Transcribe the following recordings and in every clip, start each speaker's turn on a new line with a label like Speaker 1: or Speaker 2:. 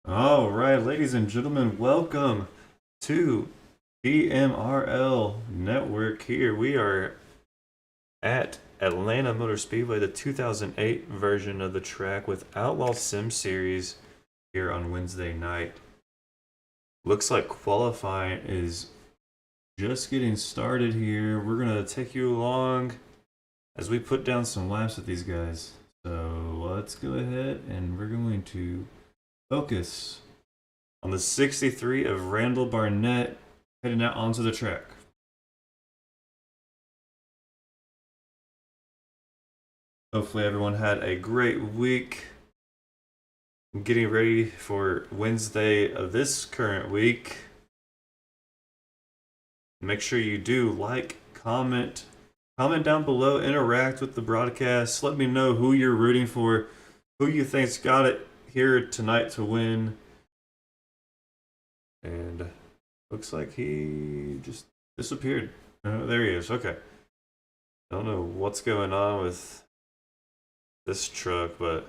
Speaker 1: All right, ladies and gentlemen, welcome to BMRL Network. Here we are at Atlanta Motor Speedway, the 2008 version of the track with Outlaws Sim Series here on Wednesday night. Looks like qualifying is just getting started here. We're going to take you along as we put down some laps with these guys. So let's go ahead and we're going to focus on the 63 of Randall Barnett heading out onto the track. Hopefully everyone had a great week. Getting ready for Wednesday of this current week. Make sure you do like, comment down below, interact with the broadcast. Let me know who you're rooting for, who you think's got it here tonight to win. And looks like he just disappeared. Oh, there he is. Okay. Don't know what's going on with this truck, but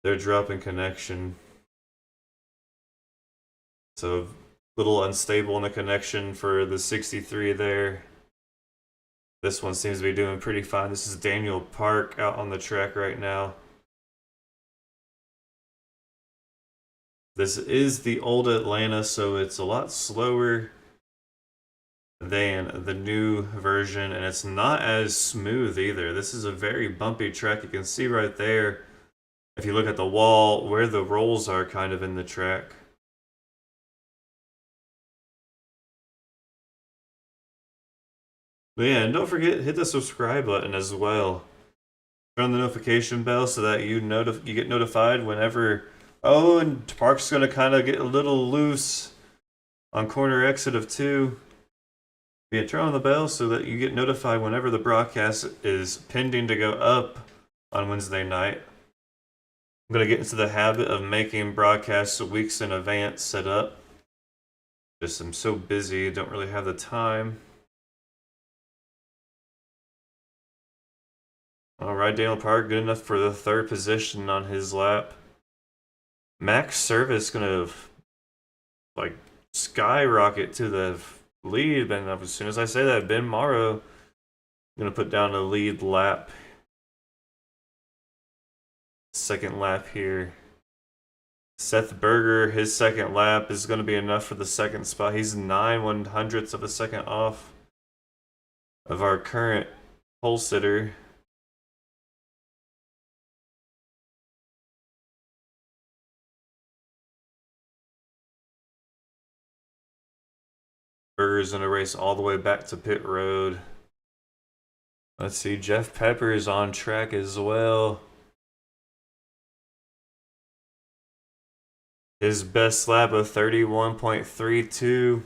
Speaker 1: they're dropping connection. So a little unstable in the connection for the 63 there. This one seems to be doing pretty fine. This is Daniel Park out on the track right now. This is the old Atlanta, so it's a lot slower than the new version, and it's not as smooth either. This is a very bumpy track. You can see right there, if you look at the wall, where the rolls are kind of in the track. But yeah, and don't forget, hit the subscribe button as well. Turn on the notification bell so that you get notified whenever... Oh, and Park's going to kind of get a little loose on corner exit of 2. Yeah, turn on the bell so that you get notified whenever the broadcast is pending to go up on Wednesday night. I'm going to get into the habit of making broadcasts weeks in advance set up. Just I'm so busy, don't really have the time. Alright, Daniel Park, good enough for the 3rd position on his lap. Max Service gonna like skyrocket to the lead, and as soon as I say that, Ben Morrow gonna put down a lead lap. 2nd lap here. Seth Berger, his 2nd lap is gonna be enough for the 2nd spot. He's 9/100ths of a second off of our current pole sitter. Berger's gonna race all the way back to pit road. Let's see, Jeff Pepper is on track as well. His best lap of 31.32.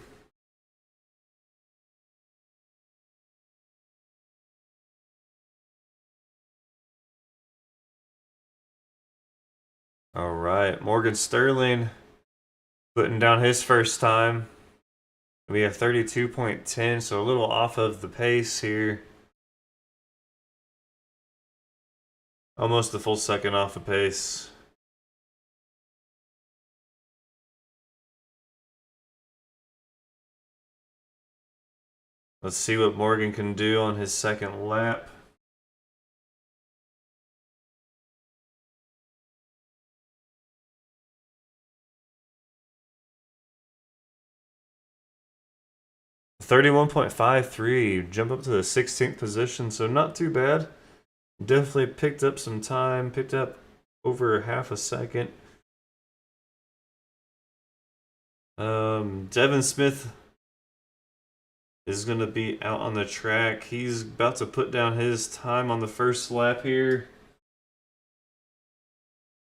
Speaker 1: All right, Morgan Sterling putting down his first time. We have 32.10, so a little off of the pace here. Almost a full second off the pace. Let's see what Morgan can do on his 2nd lap. .53, jump up to the 16th position, so not too bad. Definitely picked up some time, picked up over half a second. Devin Smith is going to be out on the track. He's about to put down his time on the first lap here.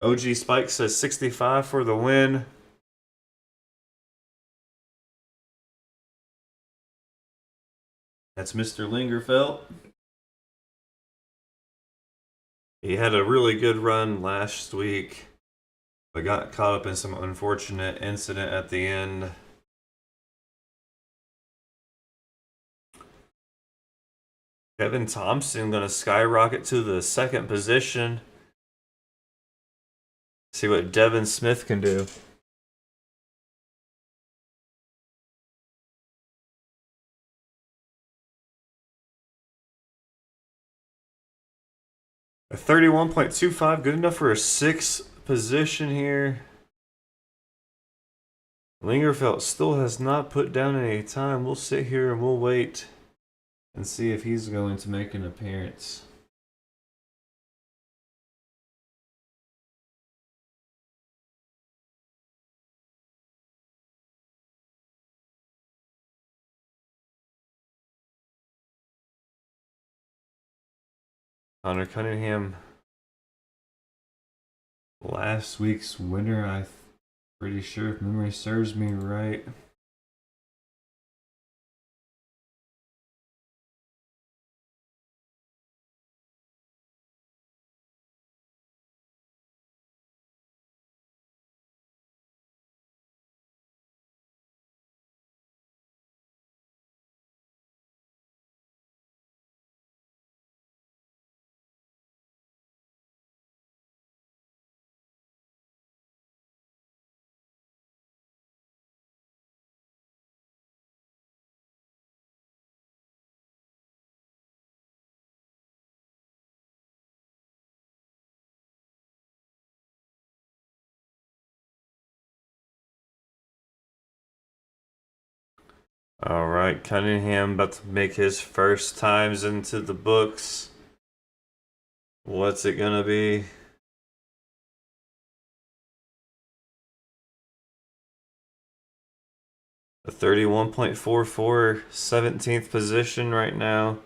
Speaker 1: OG Spike says 65 for the win. That's Mr. Lingerfelt. He had a really good run last week, but got caught up in some unfortunate incident at the end. Kevin Thompson gonna skyrocket to the 2nd position. See what Devin Smith can do. A 31.25, good enough for a 6th position here. Lingerfeld still has not put down any time. We'll sit here and we'll wait and see if he's going to make an appearance. Connor Cunningham, last week's winner, I'm pretty sure if memory serves me right. All right, Cunningham about to make his first times into the books. What's it gonna be? A 31.44, 17th position right now.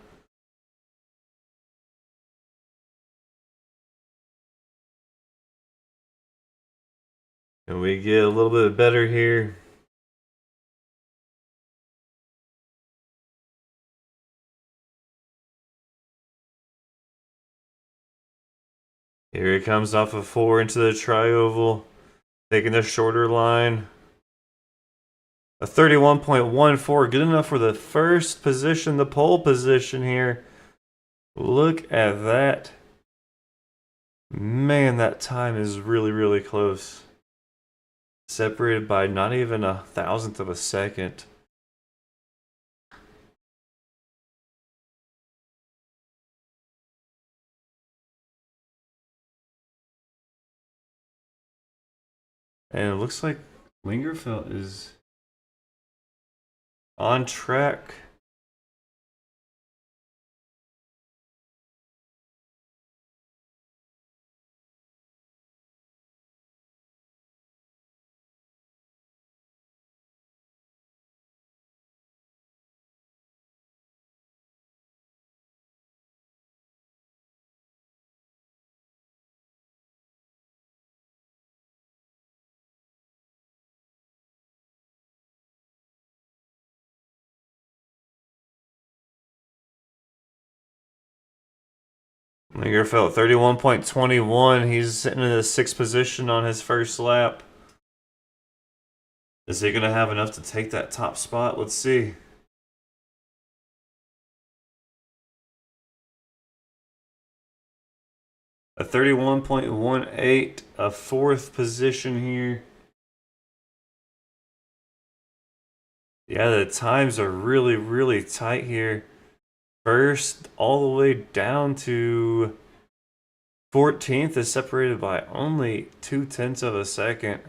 Speaker 1: Can we get a little bit better here? Here he comes off of 4 into the tri-oval, taking the shorter line. A 31.14, good enough for the first position, the pole position here. Look at that. Man, that time is really, really close. Separated by not even a thousandth of a second. And it looks like Lingerfeld is on track. Lingerfeld 31.21. He's sitting in the 6th position on his first lap. Is he going to have enough to take that top spot? Let's see. A 31.18, a 4th position here. Yeah, the times are really, really tight here. First, all the way down to 14th is separated by only 0.2 of a second.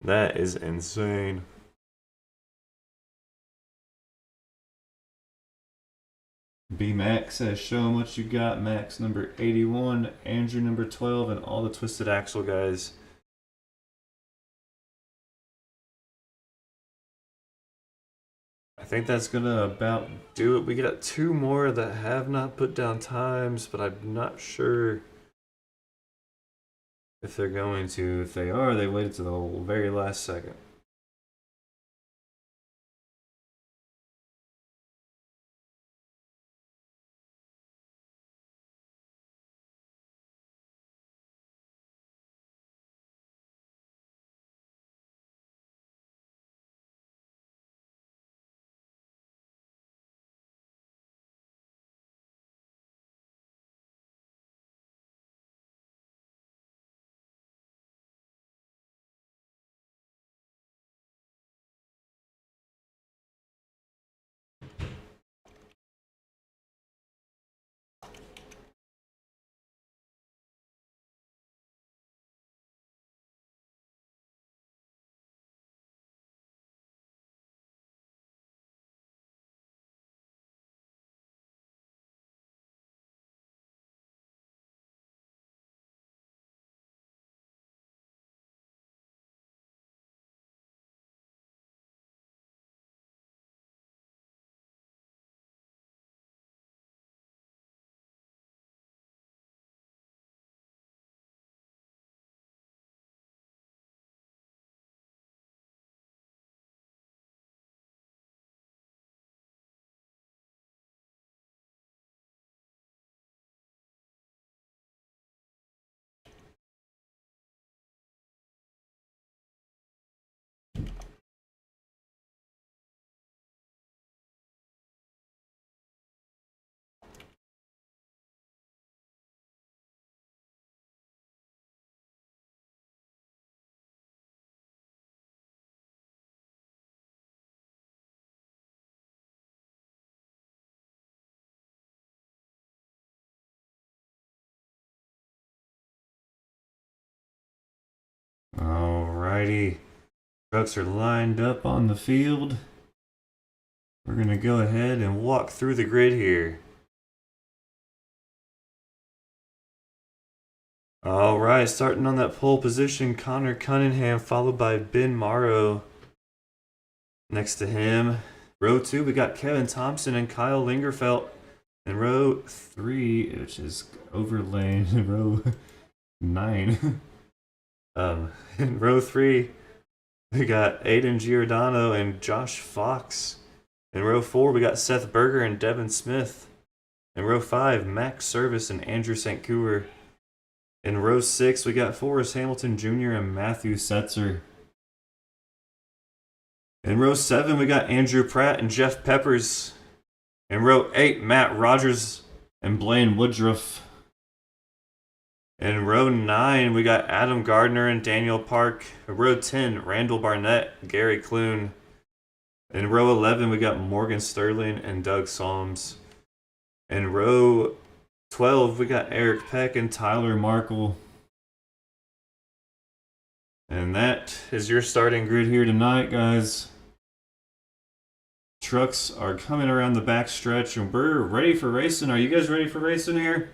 Speaker 1: That is insane. B Max says, show him what you got. Max number 81, Andrew number 12, and all the Twisted Axle guys. I think that's gonna about do it. We got 2 more that have not put down times, but I'm not sure if they're going to. If they are, they waited to the very last second. Alrighty. Trucks are lined up on the field. We're going to go ahead and walk through the grid here. Alright, starting on that pole position, Connor Cunningham, followed by Ben Morrow. Next to him, row 2, we got Kevin Thompson and Kyle Lingerfelt. In row 3, which is overlaying row 9. In row 3, we got Aiden Giordano and Josh Fox. In row 4, we got Seth Berger and Devin Smith. In row 5, Max Service and Andrew St. Couer. In row 6, we got Forrest Hamilton Jr. and Matthew Setzer. In row 7, we got Andrew Pratt and Jeff Peppers. In row 8, Matt Rogers and Blaine Woodruff. In row 9, we got Adam Gardner and Daniel Park. In row 10, Randall Barnett, Gary Clune. In row 11, we got Morgan Sterling and Doug Solms. In row 12, we got Eric Peck and Tyler Markle. And that is your starting grid here tonight, guys. Trucks are coming around the back stretch and we're ready for racing. Are you guys ready for racing here?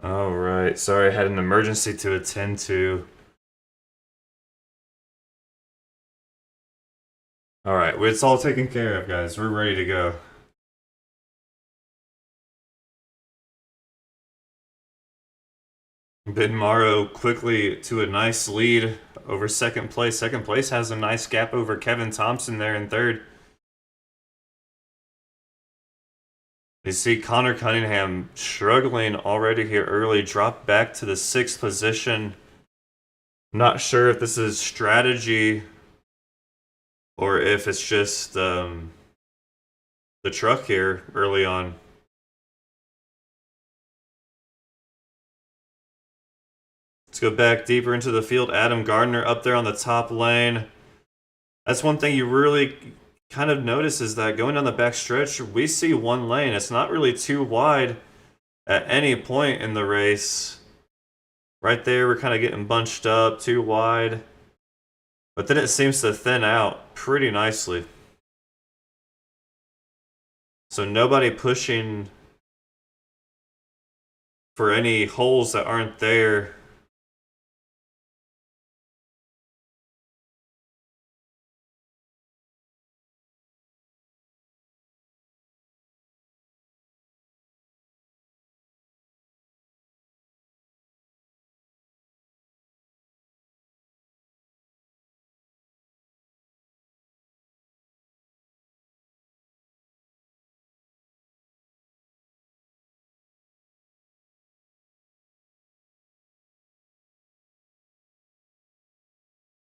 Speaker 1: Alright, sorry I had an emergency to attend to. Alright, it's all taken care of, guys. We're ready to go. Ben Morrow quickly to a nice lead over second place. Second place has a nice gap over Kevin Thompson there in third. You see Connor Cunningham struggling already here early, dropped back to the 6th position. Not sure if this is strategy or if it's just the truck here early on. Let's go back deeper into the field. Adam Gardner up there on the top lane. That's one thing you really kind of notice is that going down the back stretch, we see one lane. It's not really too wide at any point in the race. Right there, we're kind of getting bunched up too wide. But then it seems to thin out pretty nicely. So nobody pushing for any holes that aren't there.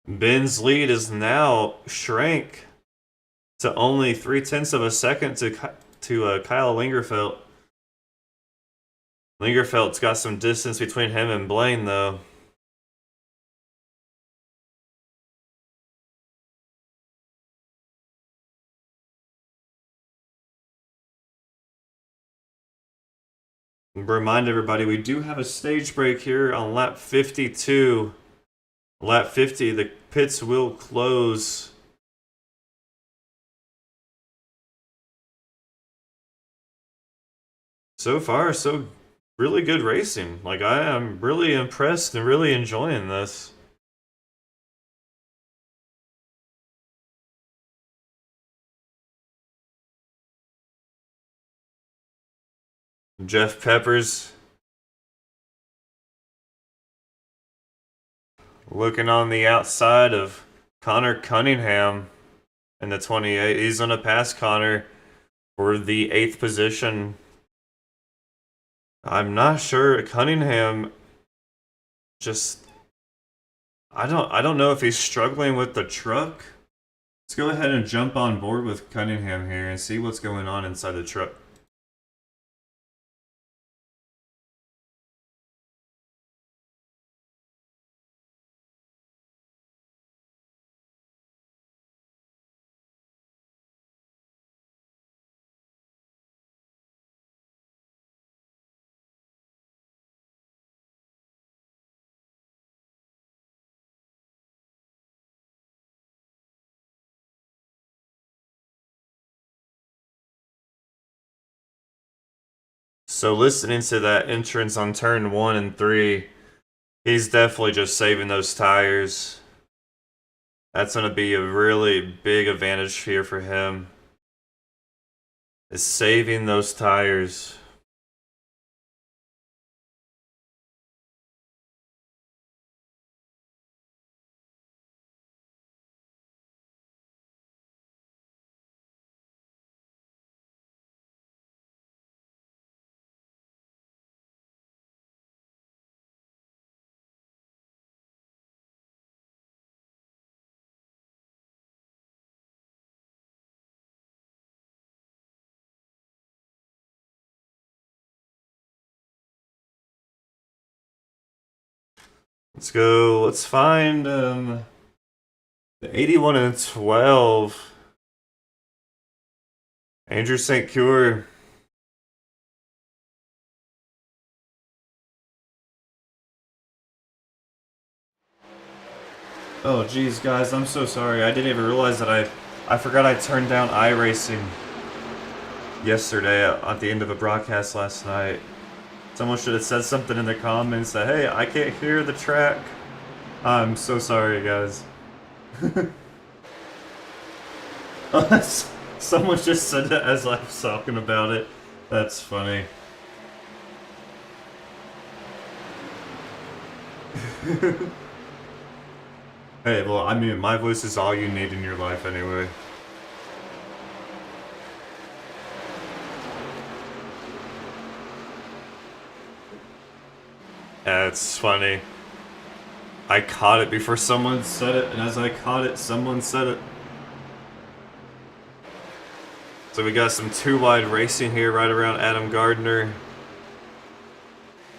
Speaker 1: Ben's lead is now shrank to only 0.3 of a second to Kyle Lingerfeld. Lingerfeld's got some distance between him and Blaine, though. Remind everybody, we do have a stage break here on lap 52. Lap 50, the pits will close. So far, so really good racing. Like, I am really impressed and really enjoying this. Jeff Peppers looking on the outside of Connor Cunningham in the 28. He's going to pass Connor for the 8th position. I'm not sure. Cunningham just... I don't know if he's struggling with the truck. Let's go ahead and jump on board with Cunningham here and see what's going on inside the truck. So listening to that entrance on turn 1 and 3, he's definitely just saving those tires. That's going to be a really big advantage here for him. Is saving those tires. Let's go. Let's find the 81 and 12. Andrew St. Cure. Oh, geez, guys, I'm so sorry. I didn't even realize that I forgot I turned down iRacing yesterday at the end of a broadcast last night. Someone should have said something in the comments that, hey, I can't hear the track. I'm so sorry, guys. Someone just said that as I was talking about it. That's funny. Hey, well, I mean, my voice is all you need in your life anyway. That's funny. I caught it before someone said it, and as I caught it, someone said it. So we got some 2-wide racing here right around Adam Gardner.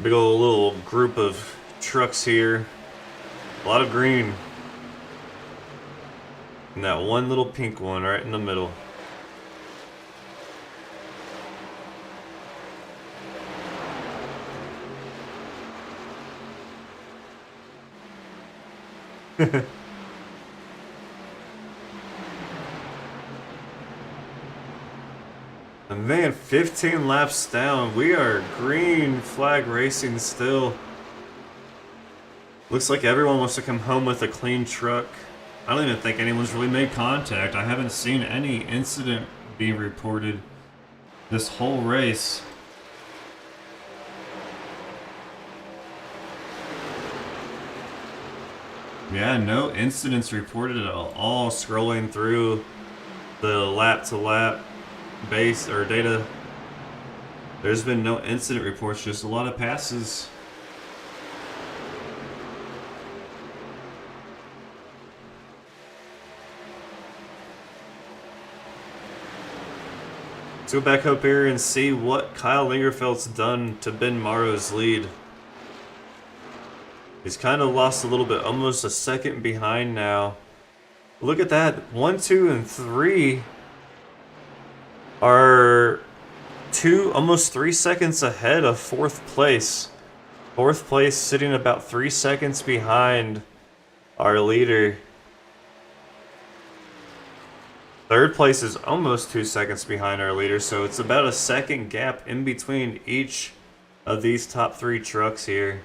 Speaker 1: Big old little group of trucks here. A lot of green. And that one little pink one right in the middle. And man, 15 laps down. We are green flag racing still. Looks like everyone wants to come home with a clean truck. I don't even think anyone's really made contact. I haven't seen any incident being reported this whole race. Yeah, no incidents reported at all. Scrolling through the lap-to-lap base or data, there's been no incident reports, just a lot of passes. Let's go back up here and see what Kyle Lingerfeld's done to Ben Morrow's lead. He's kind of lost a little bit, almost a second behind now. Look at that. 1, 2, and 3 are almost 3 seconds ahead of fourth place. Fourth place sitting about 3 seconds behind our leader. Third place is almost 2 seconds behind our leader, so it's about a second gap in between each of these top 3 trucks here.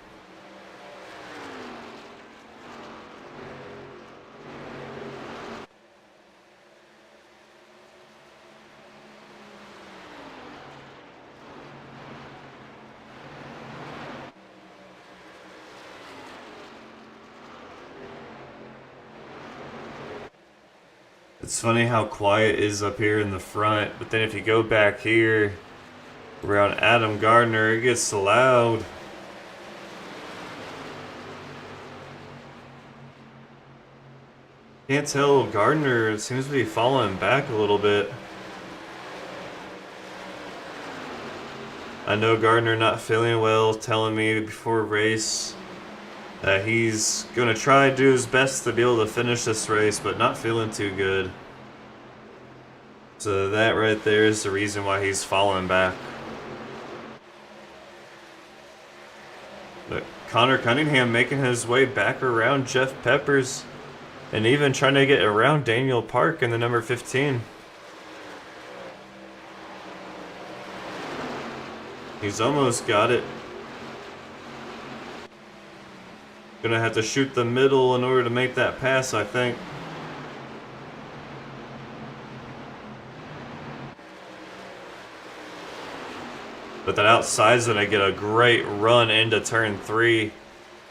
Speaker 1: It's funny how quiet it is up here in the front, but then if you go back here around Adam Gardner, it gets loud. Can't tell, Gardner seems to be falling back a little bit. I know Gardner not feeling well, telling me before race that he's gonna try to do his best to be able to finish this race, but not feeling too good. So that right there is the reason why he's falling back. But Connor Cunningham making his way back around Jeff Peppers and even trying to get around Daniel Park in the number 15. He's almost got it. Gonna have to shoot the middle in order to make that pass, I think. But that outside's gonna get a great run into turn 3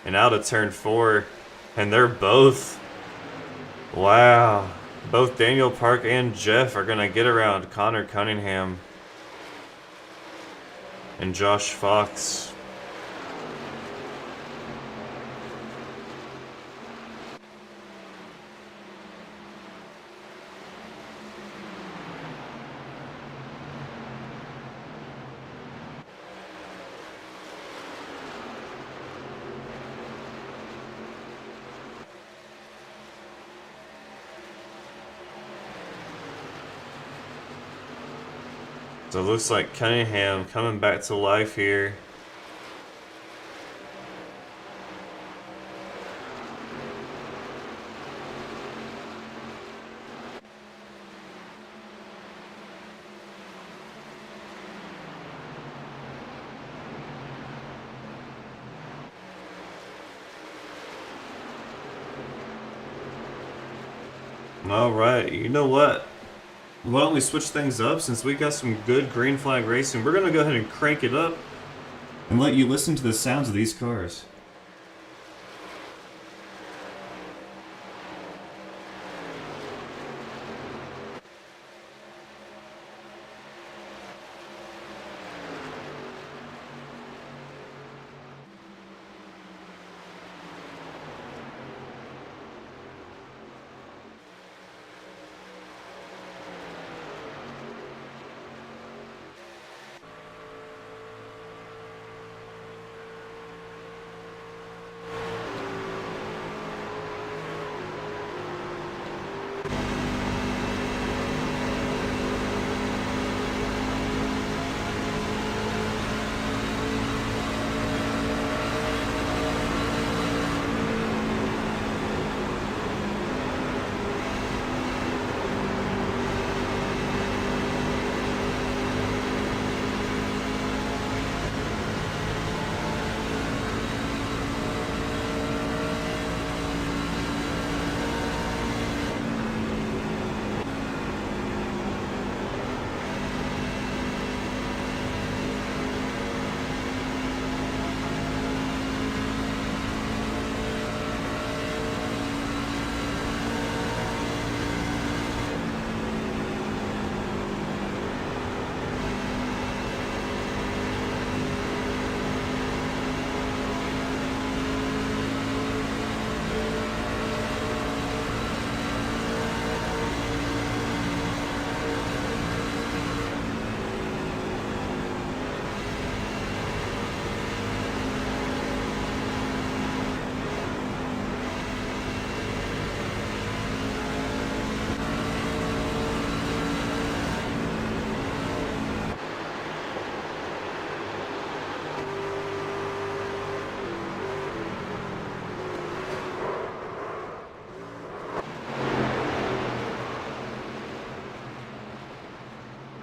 Speaker 1: and out of turn 4. And they're both, wow, both Daniel Park and Jeff are gonna get around Connor Cunningham and Josh Fox. So it looks like Cunningham coming back to life here. All right, you know what? Why don't we switch things up since we got some good green flag racing? We're going to go ahead and crank it up and let you listen to the sounds of these cars.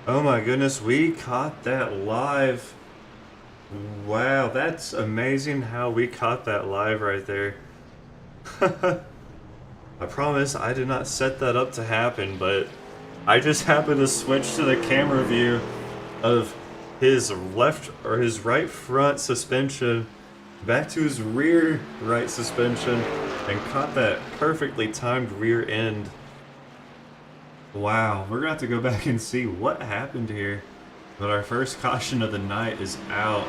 Speaker 1: Oh my goodness, we caught that live. Wow, that's amazing how we caught that live right there. I promise I did not set that up to happen, but I just happened to switch to the camera view of his left or his right front suspension back to his rear right suspension and caught that perfectly timed rear end. Wow, we're gonna have to go back and see what happened here. But our first caution of the night is out.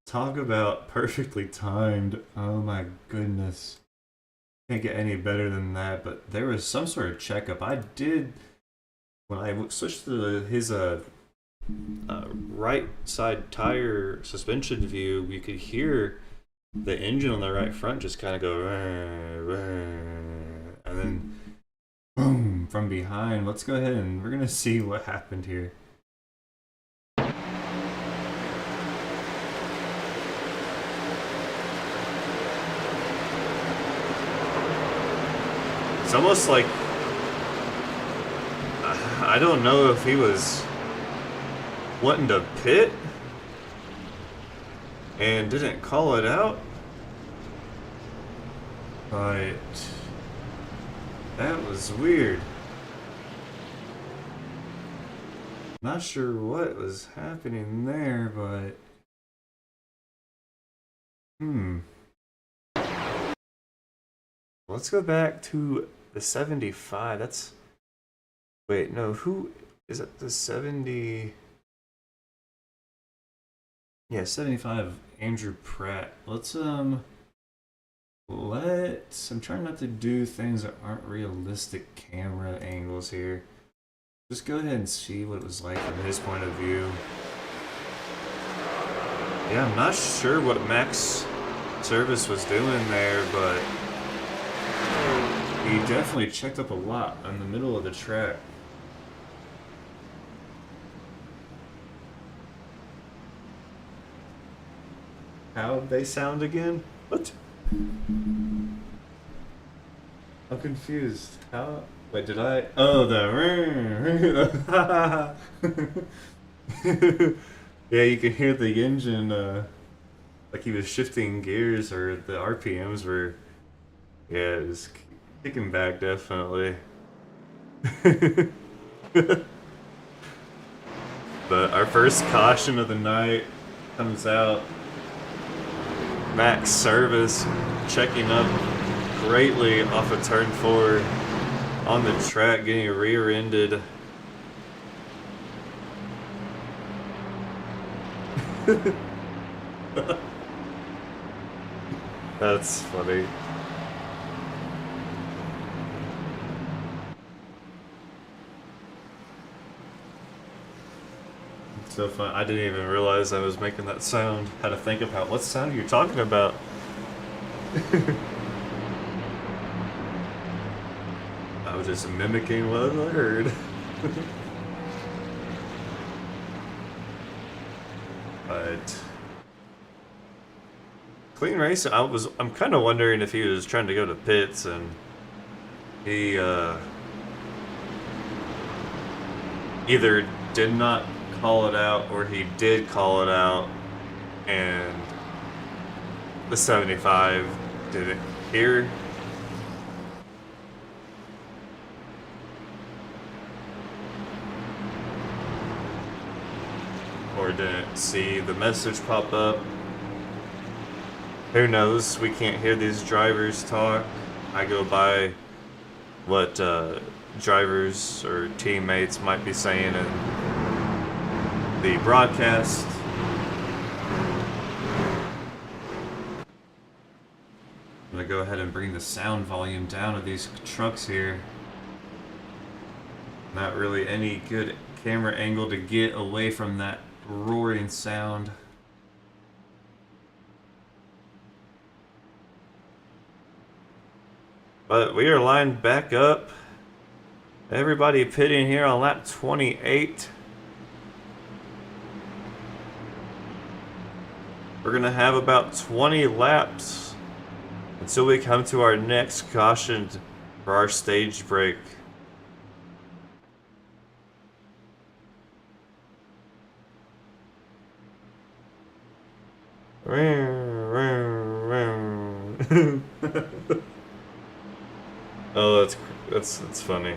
Speaker 1: Talk about perfectly timed. Oh my goodness. Can't get any better than that, but there was some sort of checkup. I did, when I switched to his right side tire suspension view, you could hear the engine on the right front just kind of go, and then boom from behind. Let's go ahead and we're gonna see what happened here. It's almost like I don't know if he was wanting to pit and didn't call it out, but that was weird. Not sure what was happening there, but let's go back to the 75. That's wait, no, who is it? The 70? Yeah, 75 Andrew Pratt. I'm trying not to do things that aren't realistic camera angles here. Just go ahead and see what it was like from his point of view. Yeah, I'm not sure what Max Service was doing there, but he definitely checked up a lot in the middle of the track. How'd they sound again? What? I'm confused. How? Wait, did I? Oh, the. Yeah, you can hear the engine, like he was shifting gears, or the RPMs were. Yeah, it was kicking back, definitely. But our first caution of the night comes out. Max Service checking up greatly off of turn 4 on the track, getting rear-ended. That's funny. So fun. I didn't even realize I was making that sound. Had to think about what sound you're talking about. I was just mimicking what I heard. But clean race. I'm kind of wondering if he was trying to go to pits and he either did not call it out or he did call it out and the 75 didn't hear. Or didn't see the message pop up. Who knows? We can't hear these drivers talk. I go by what drivers or teammates might be saying in the broadcast. I'm gonna go ahead and bring the sound volume down of these trucks here. Not really any good camera angle to get away from that roaring sound. But we are lined back up. Everybody pitting here on lap 28. We're gonna have about 20 laps until we come to our next caution for our stage break. Oh, that's funny.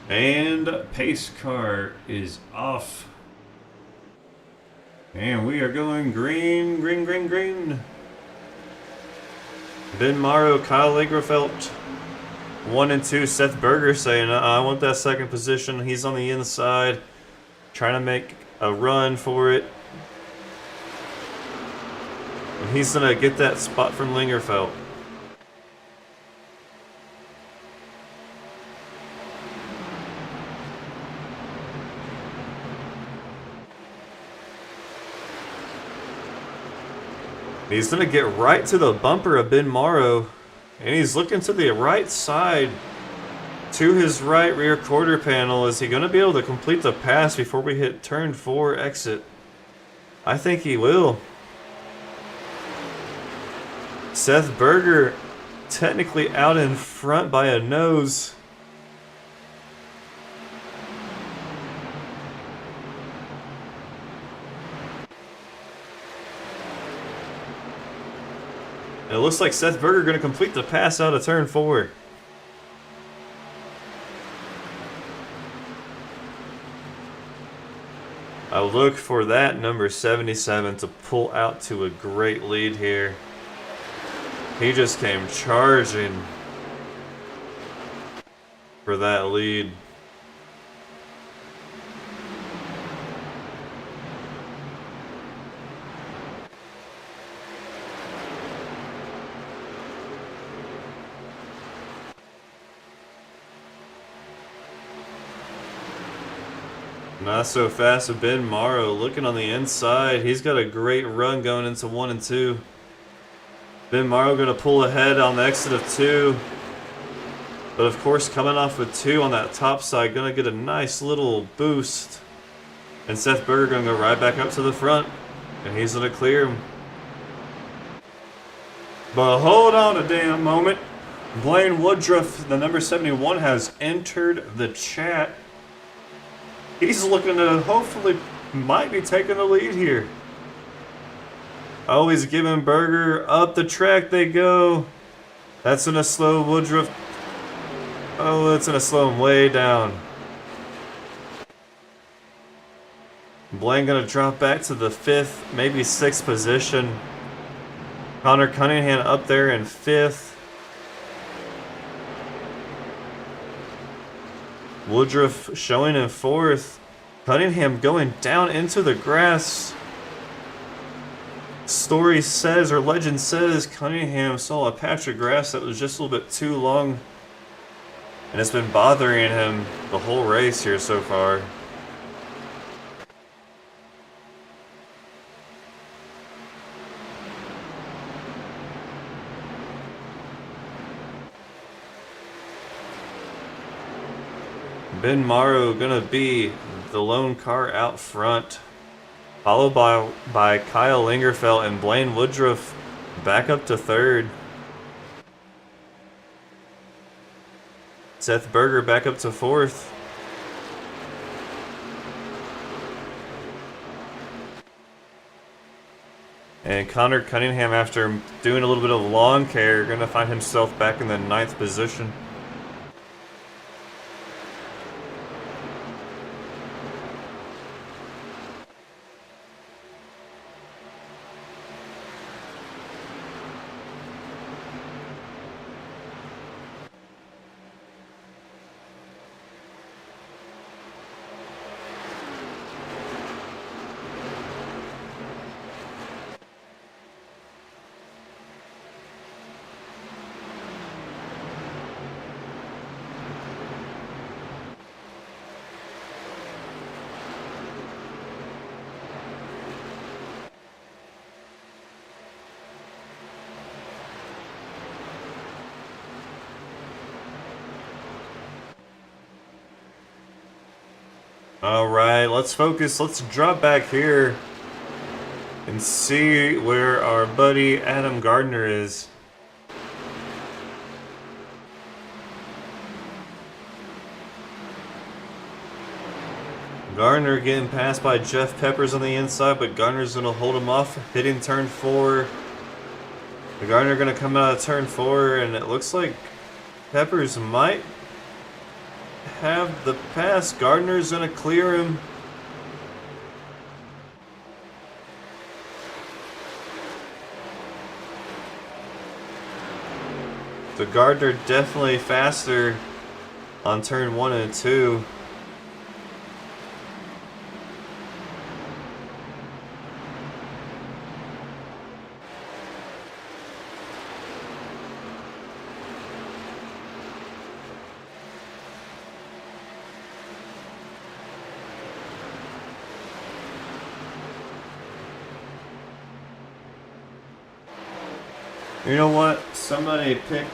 Speaker 1: And pace car is off. And we are going green, green, green, green. Ben Morrow, Kyle Lagerfeld, 1 and 2. Seth Berger saying, I want that second position. He's on the inside, trying to make a run for it. And he's going to get that spot from Lingerfeld. He's going to get right to the bumper of Ben Morrow, and he's looking to the right side, to his right rear quarter panel. Is he going to be able to complete the pass before we hit turn 4 exit? I think he will. Seth Berger technically out in front by a nose. It looks like Seth Berger going to complete the pass out of turn 4. I look for that number 77 to pull out to a great lead here. He just came charging for that lead. Not so fast with Ben Morrow looking on the inside. He's got a great run going into 1 and 2. Ben Morrow going to pull ahead on the exit of 2. But of course, coming off with 2 on that top side, going to get a nice little boost. And Seth Berger going to go right back up to the front. And he's going to clear him. But hold on a damn moment. Blaine Woodruff, the number 71, has entered the chat. He's looking to hopefully might be taking the lead here. Always giving Berger up the track they go. That's gonna slow Woodruff. Oh, that's gonna slow him way down. Blaine gonna drop back to the 5th, maybe 6th position. Connor Cunningham up there in 5th. Woodruff showing in 4th. Cunningham going down into the grass. Story says, or legend says, Cunningham saw a patch of grass that was just a little bit too long. And it's been bothering him the whole race here so far. Ben Morrow gonna be the lone car out front, followed by Kyle Lingerfeld and Blaine Woodruff back up to 3rd. Seth Berger back up to 4th. And Connor Cunningham, after doing a little bit of lawn care, gonna find himself back in the 9th position. All right. Alright, let's focus. Let's drop back here and see where our buddy Adam Gardner is. Gardner getting passed by Jeff Peppers on the inside, but Gardner's going to hold him off, hitting turn 4. Gardner going to come out of turn 4, and it looks like Peppers might have the pass. Gardner's going to clear him. So Gardner definitely faster on turn 1 and 2. You know what? Somebody pick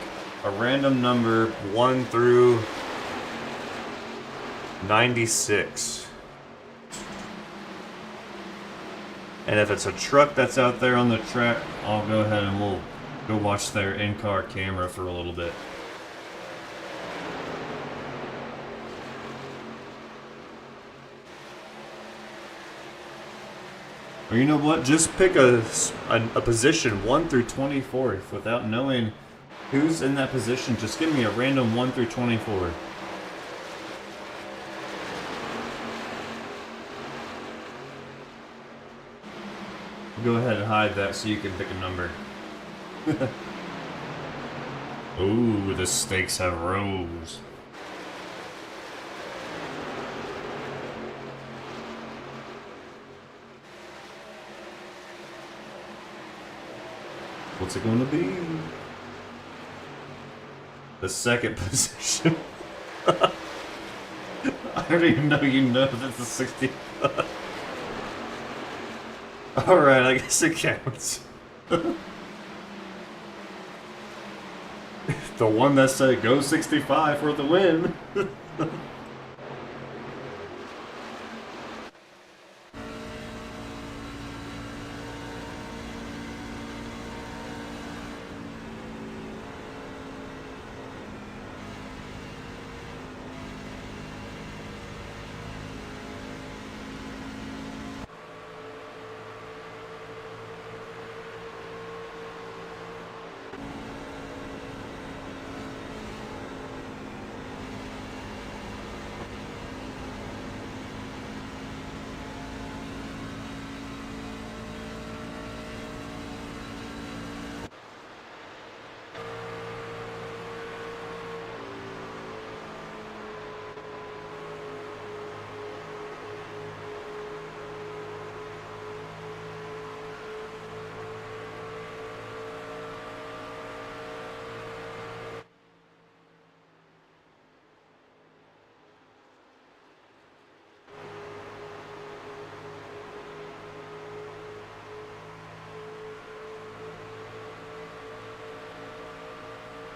Speaker 1: a random number 1 through 96. And if it's a truck that's out there on the track, I'll go ahead and we'll go watch their in-car camera for a little bit. Or you know what? Just pick a position 1 through 24 without knowing who's in that position. Just give me a random 1 through 24. Go ahead and hide that so you can pick a number. Ooh, the stakes have rose. What's it going to be? The second position. I don't even know you know that the 60. Alright, I guess it counts. The one that said go 65 for the win.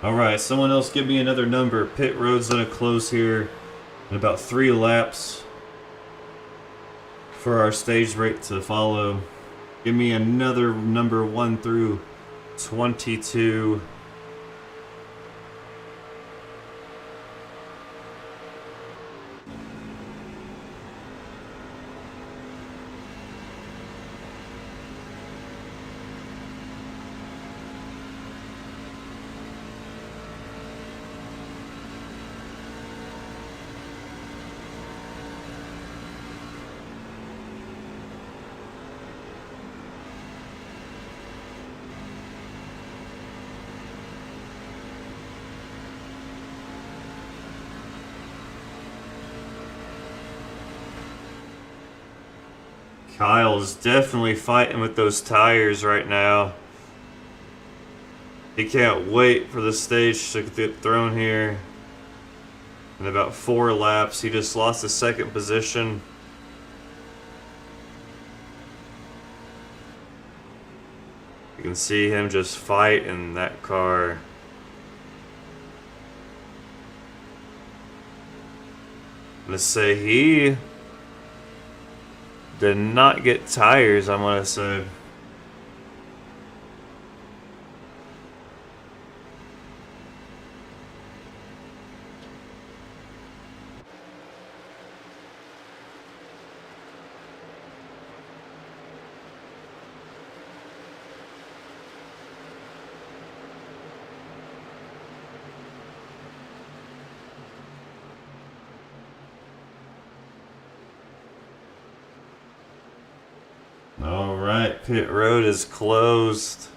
Speaker 1: Alright, someone else give me another number. Pit road's gonna close here in about 3 laps for our stage break to follow. Give me another number 1 through 22. Kyle's definitely fighting with those tires right now. He can't wait for the stage to get thrown here. In about 4 laps, he just lost his second position. You can see him just fight in that car. Let's say he did not get tires, I want to say. All right, pit road is closed.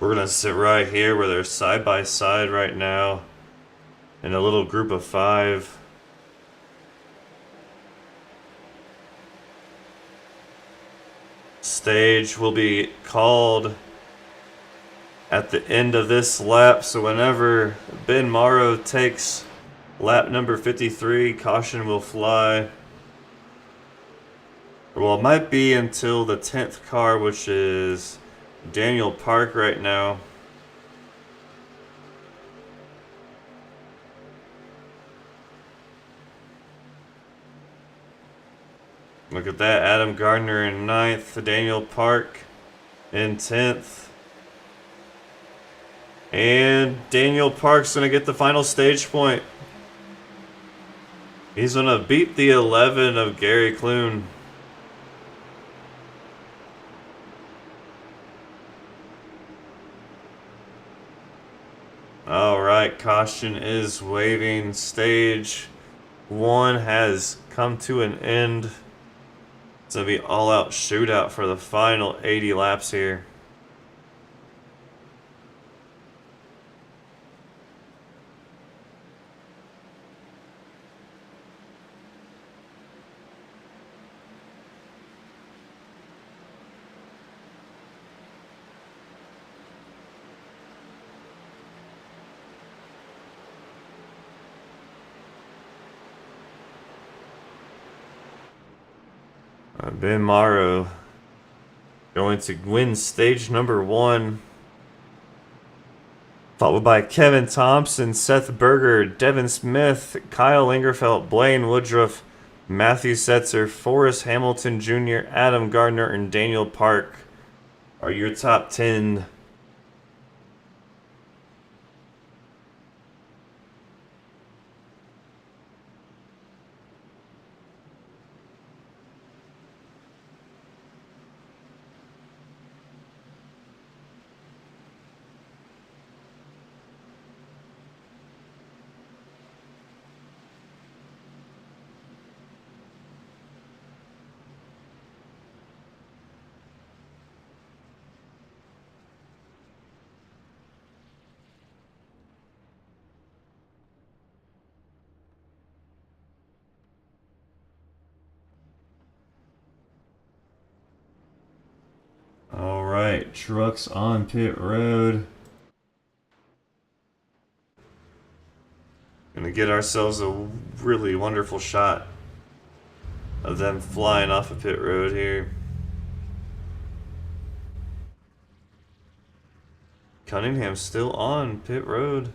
Speaker 1: We're gonna sit right here where they're side by side right now in a little group of 5. Stage will be called at the end of this lap, so whenever Ben Morrow takes lap number 53, caution will fly. Well, it might be until the 10th car, which is Daniel Park right now. Look at that, Adam Gardner in 9th, Daniel Park in 10th. And Daniel Park's going to get the final stage point. He's going to beat the 11 of Gary Clune. Alright, caution is waving. Stage 1 has come to an end. It's going to be all-out shootout for the final 80 laps here. Ben Morrow going to win stage number 1. Followed by Kevin Thompson, Seth Berger, Devin Smith, Kyle Ingerfeld, Blaine Woodruff, Matthew Setzer, Forrest Hamilton Jr., Adam Gardner, and Daniel Park are your top 10. Alright, trucks on pit road. Gonna get ourselves a really wonderful shot of them flying off of pit road here. Cunningham's still on pit road.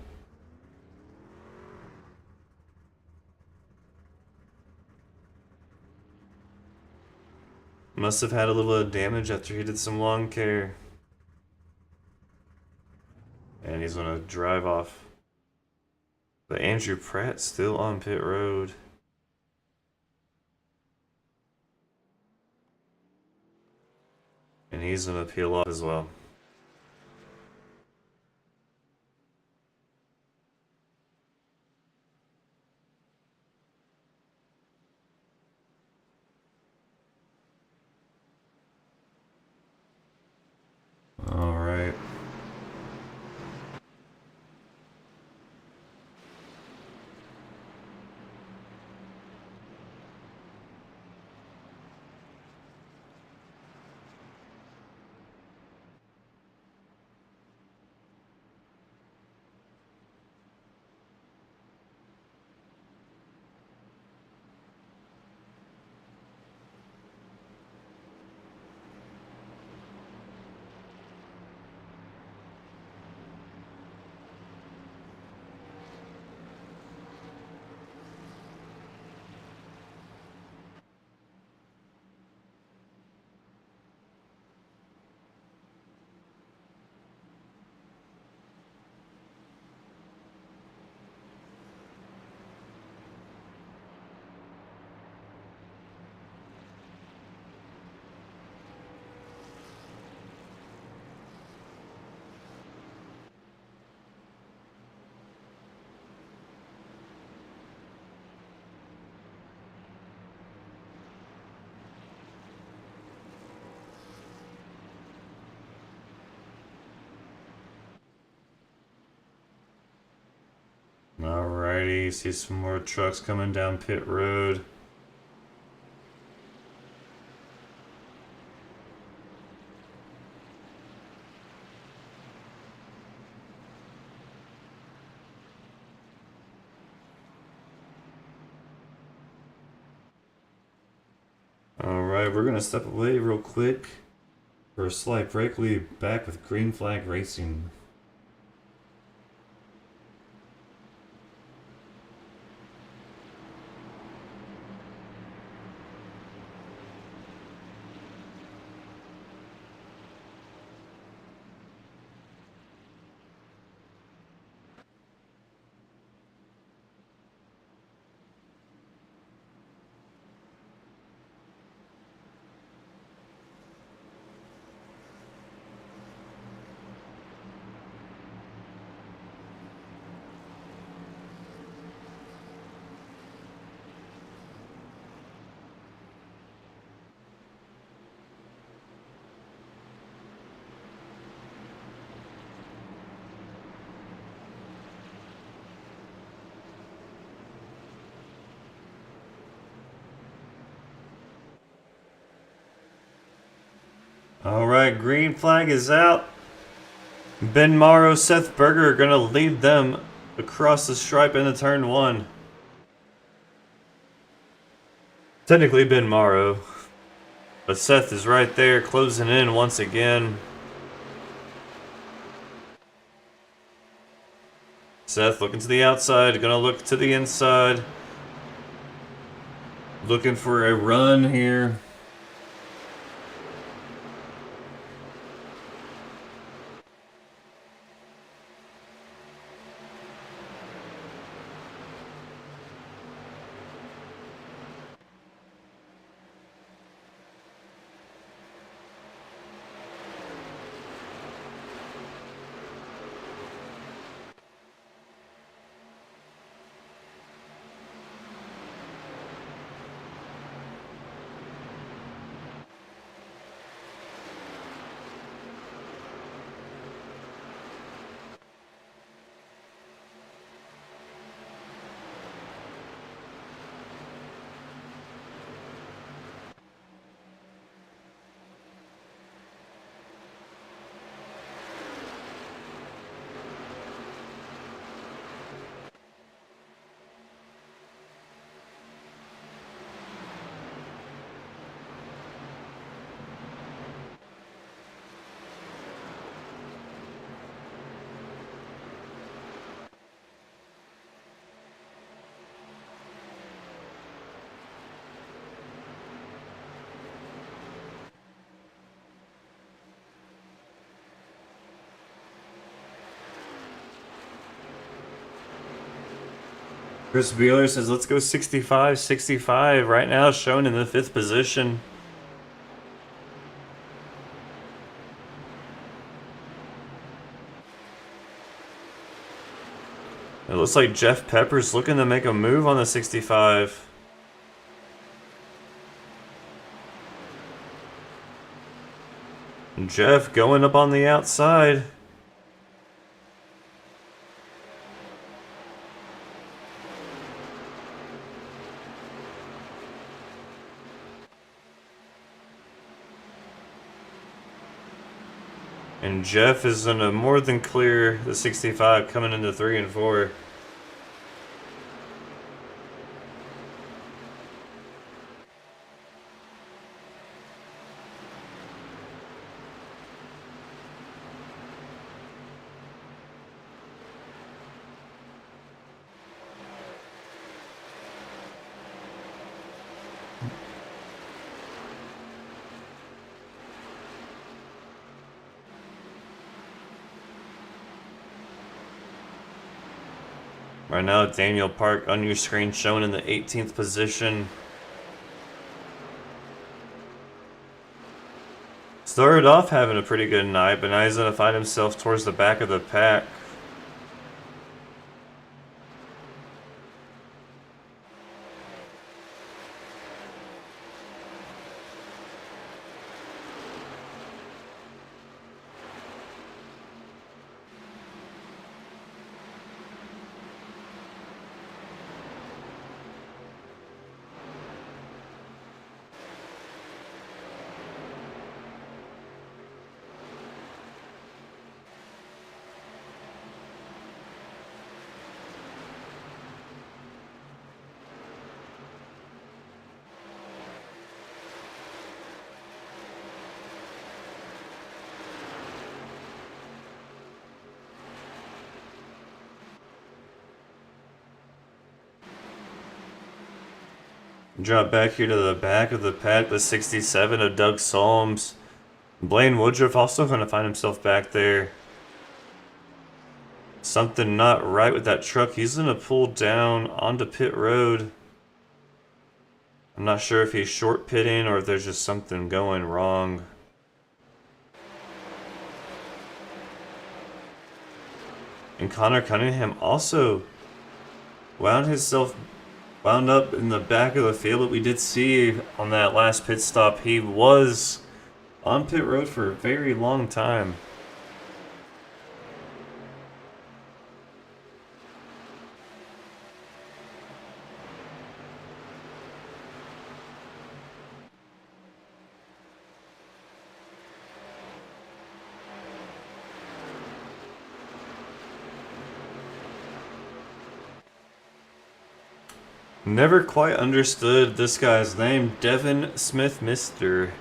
Speaker 1: Must have had a little damage after he did some lawn care. And he's gonna drive off. But Andrew Pratt's still on pit road. And he's gonna peel off as well. Alright. Alrighty, see some more trucks coming down pit road. Alright, we're gonna step away real quick for a slight break. We'll be back with Green Flag Racing. Alright, green flag is out. Ben Morrow, Seth Berger are going to lead them across the stripe into turn 1. Technically Ben Morrow, but Seth is right there closing in once again. Seth looking to the outside, going to look to the inside. Looking for a run here. Chris Beeler says, let's go 65, 65. Right now, shown in the 5th position. It looks like Jeff Pepper's looking to make a move on the 65. Jeff going up on the outside. And Jeff is going to more than clear the 65 coming into 3 and 4. Right now, Daniel Park on your screen showing in the 18th position. Started off having a pretty good night, but now he's going to find himself towards the back of the pack. Drop back here to the back of the pack, the 67 of Doug Solms. Blaine Woodruff also going to find himself back there. Something not right with that truck. He's going to pull down onto pit road. I'm not sure if he's short pitting or if there's just something going wrong. And Connor Cunningham also wound up in the back of the field, but we did see on that last pit stop he was on pit road for a very long time. Never quite understood this guy's name, Devin Smith Mister.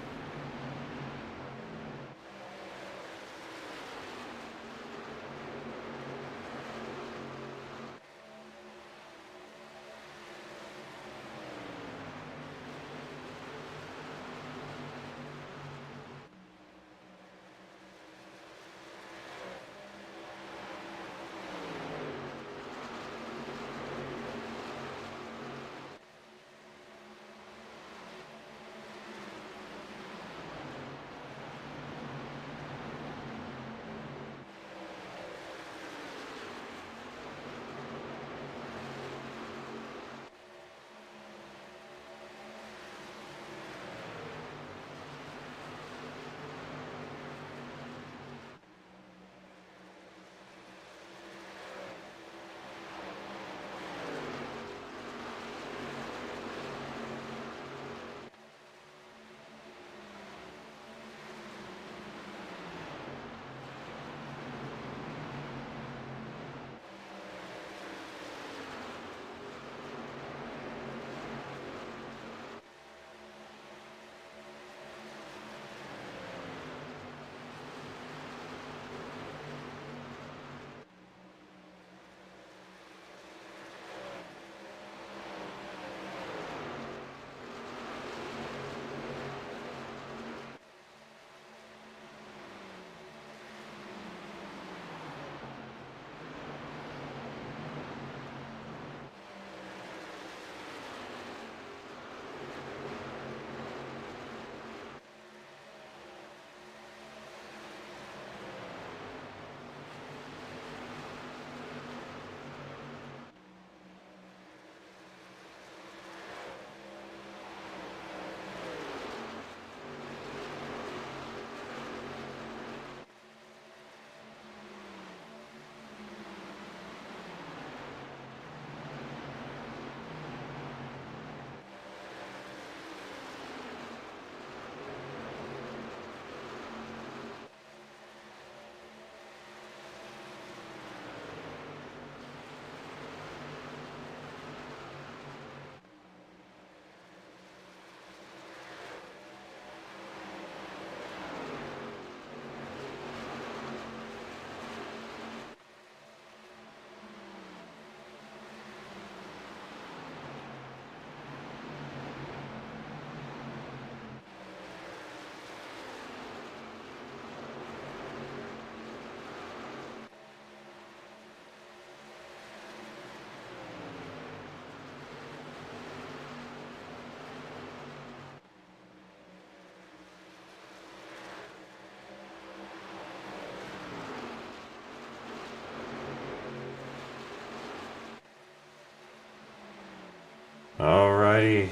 Speaker 1: Alrighty.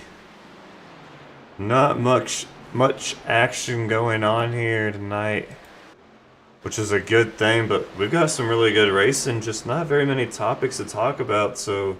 Speaker 1: Not much action going on here tonight, which is a good thing, but we've got some really good racing, just not very many topics to talk about, so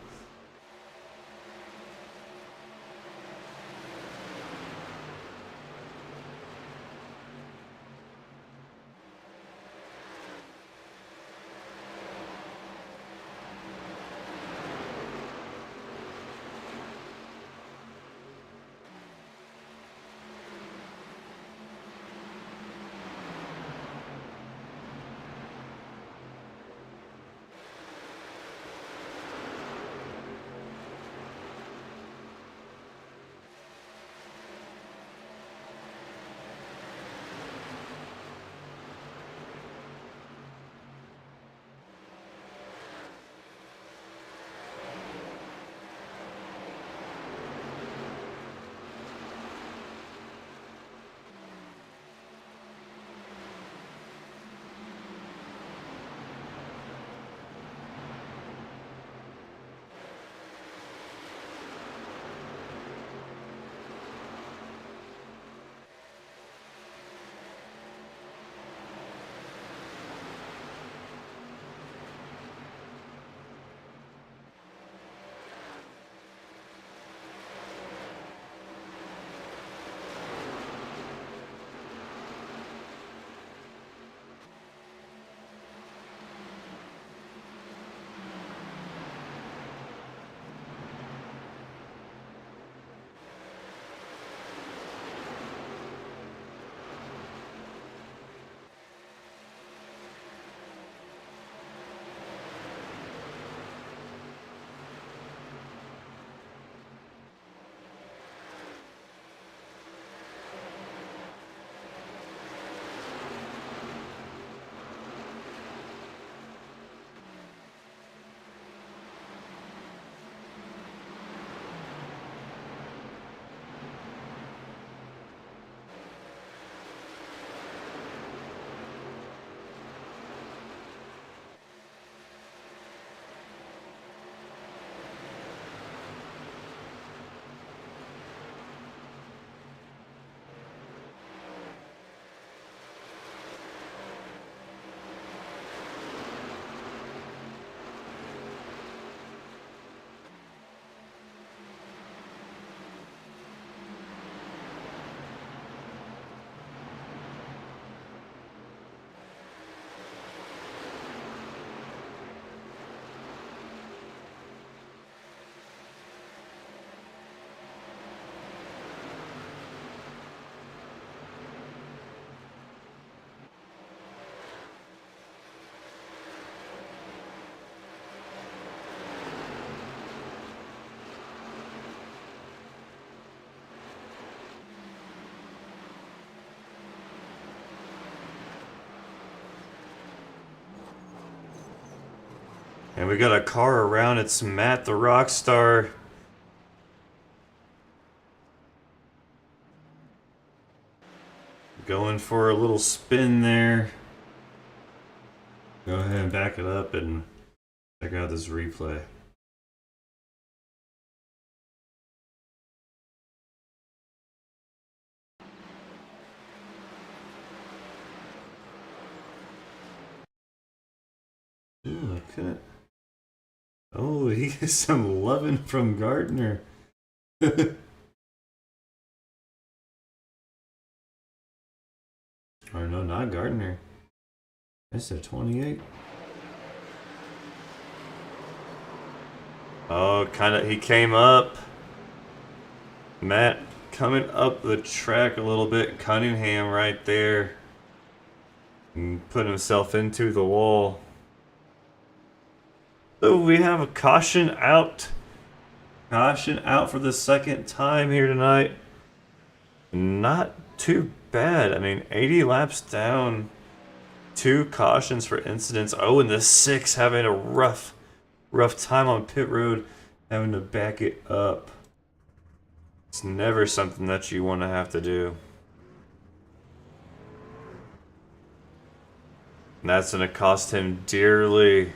Speaker 1: And we got a car around. It's Matt the Rockstar. Going for a little spin there. Go ahead and back it up and check out this replay. Ooh, I couldn't. Oh, he gets some loving from Gardner. Or no, not Gardner. It's a 28. Oh, he came up. Matt coming up the track a little bit. Cunningham right there. And putting himself into the wall. So we have a caution out. Caution out for the second time here tonight. Not too bad. I mean, 80 laps down. 2 cautions for incidents. Oh, and the 6 having a rough time on pit road. Having to back it up. It's never something that you want to have to do. And that's going to cost him dearly.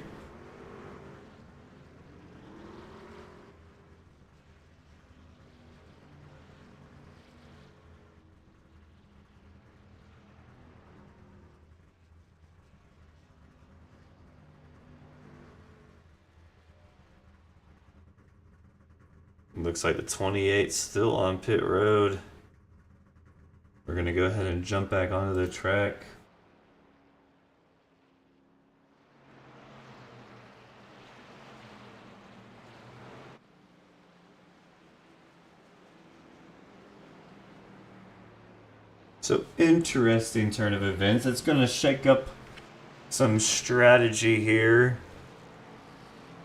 Speaker 1: Looks like the 28's still on pit road. We're going to go ahead and jump back onto the track. So, interesting turn of events. It's going to shake up some strategy here.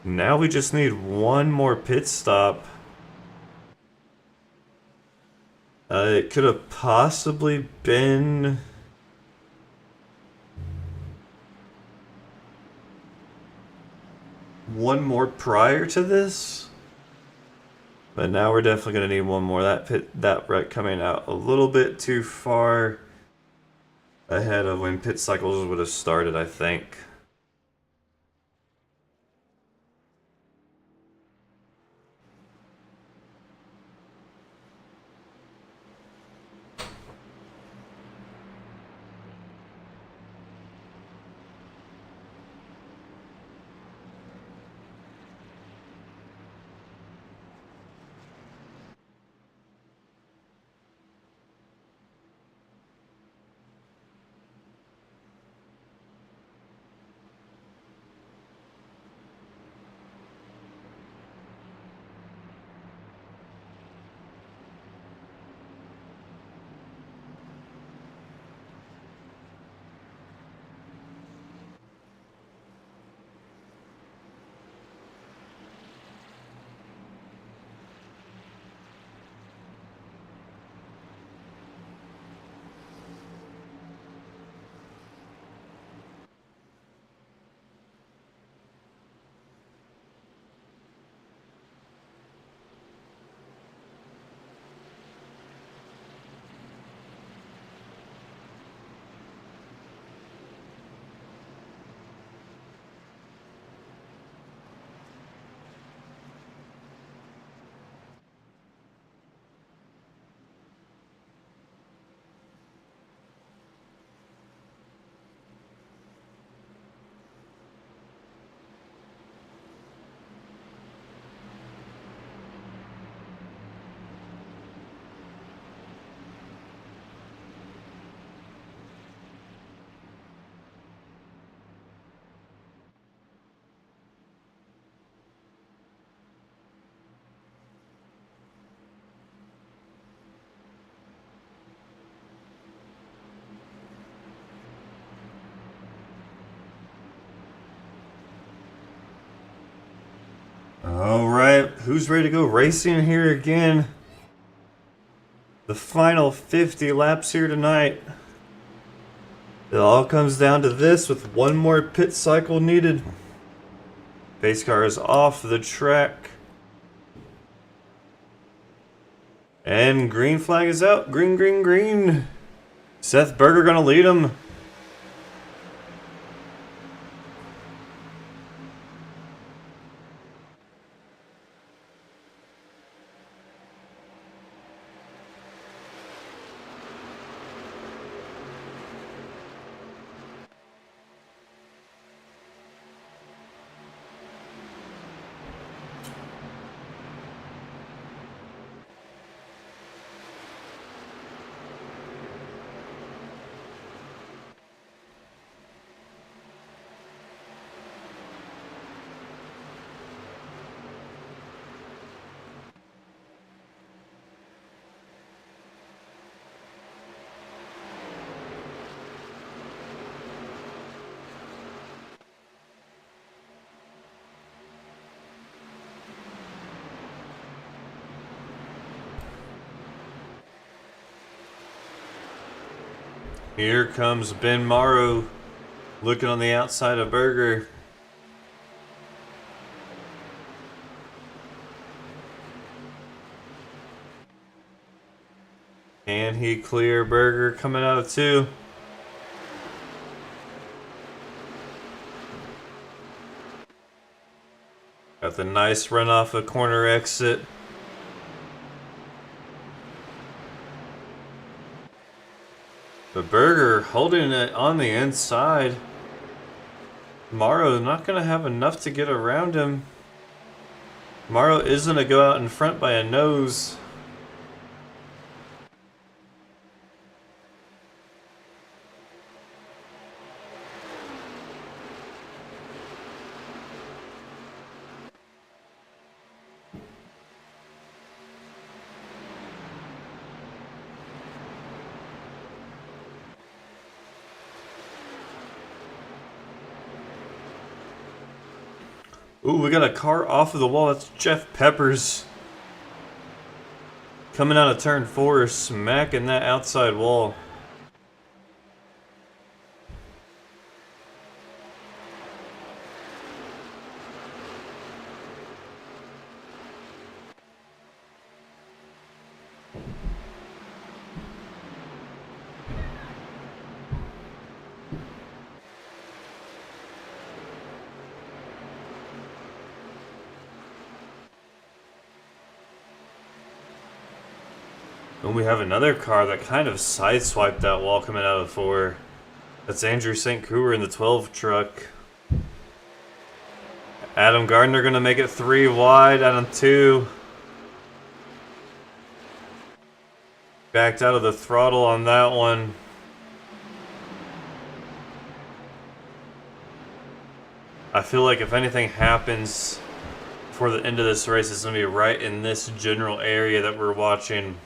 Speaker 1: Now we just need one more pit stop. It could have possibly been one more prior to this, but now we're definitely going to need one more. That wreck coming out a little bit too far ahead of when pit cycles would have started, I think. Alright, who's ready to go racing here again? The final 50 laps here tonight. It all comes down to this with one more pit cycle needed. Pace car is off the track. And green flag is out. Green, green, green. Seth Berger gonna lead him. Here comes Ben Morrow looking on the outside of Berger. Can he clear Berger coming out of 2? Got the nice run off a corner exit. But Berger holding it on the inside. Morrow not going to have enough to get around him. Morrow is going to go out in front by a nose. Ooh, we got a car off of the wall. That's Jeff Peppers. Coming out of turn 4, smacking that outside wall. And we have another car that kind of sideswiped that wall coming out of 4. That's Andrew St. Couper in the 12 truck. Adam Gardner going to make it 3 wide out on 2. Backed out of the throttle on that one. I feel like if anything happens before the end of this race, it's going to be right in this general area that we're watching.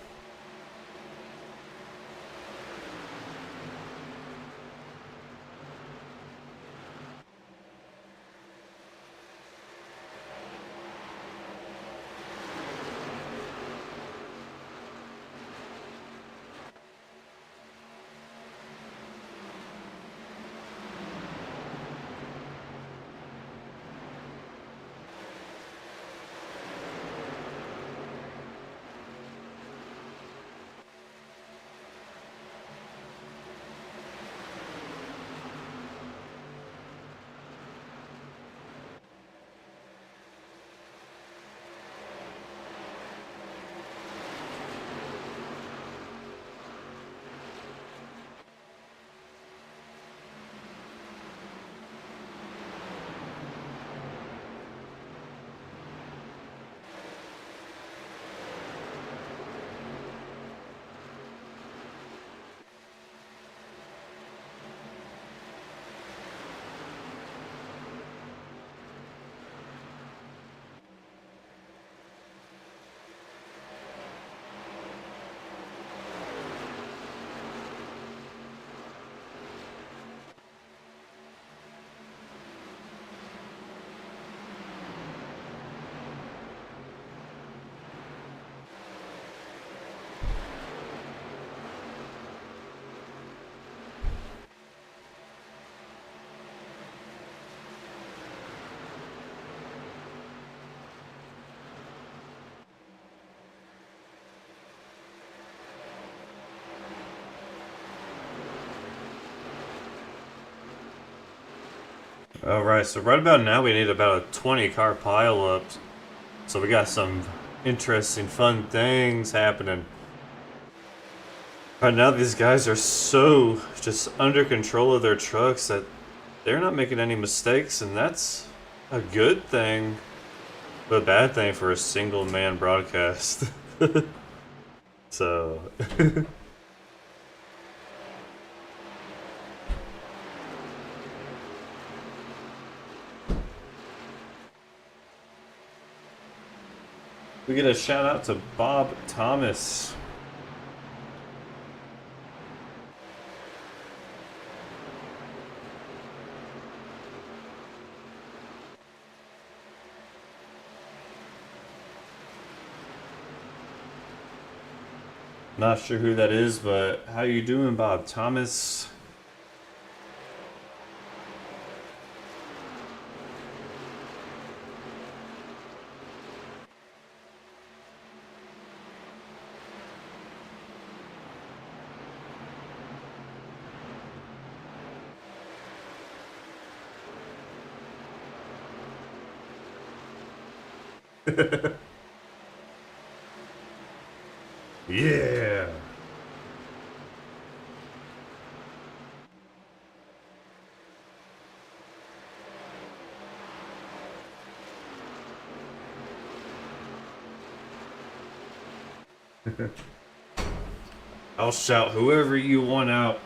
Speaker 1: Alright, so right about now we need about a 20 car pile up. So we got some interesting, fun things happening. Right now these guys are so just under control of their trucks that they're not making any mistakes, and that's a good thing, but a bad thing for a single man broadcast. So we get a shout out to Bob Thomas. Not sure who that is, but how you doing, Bob Thomas? Yeah. I'll shout whoever you want out.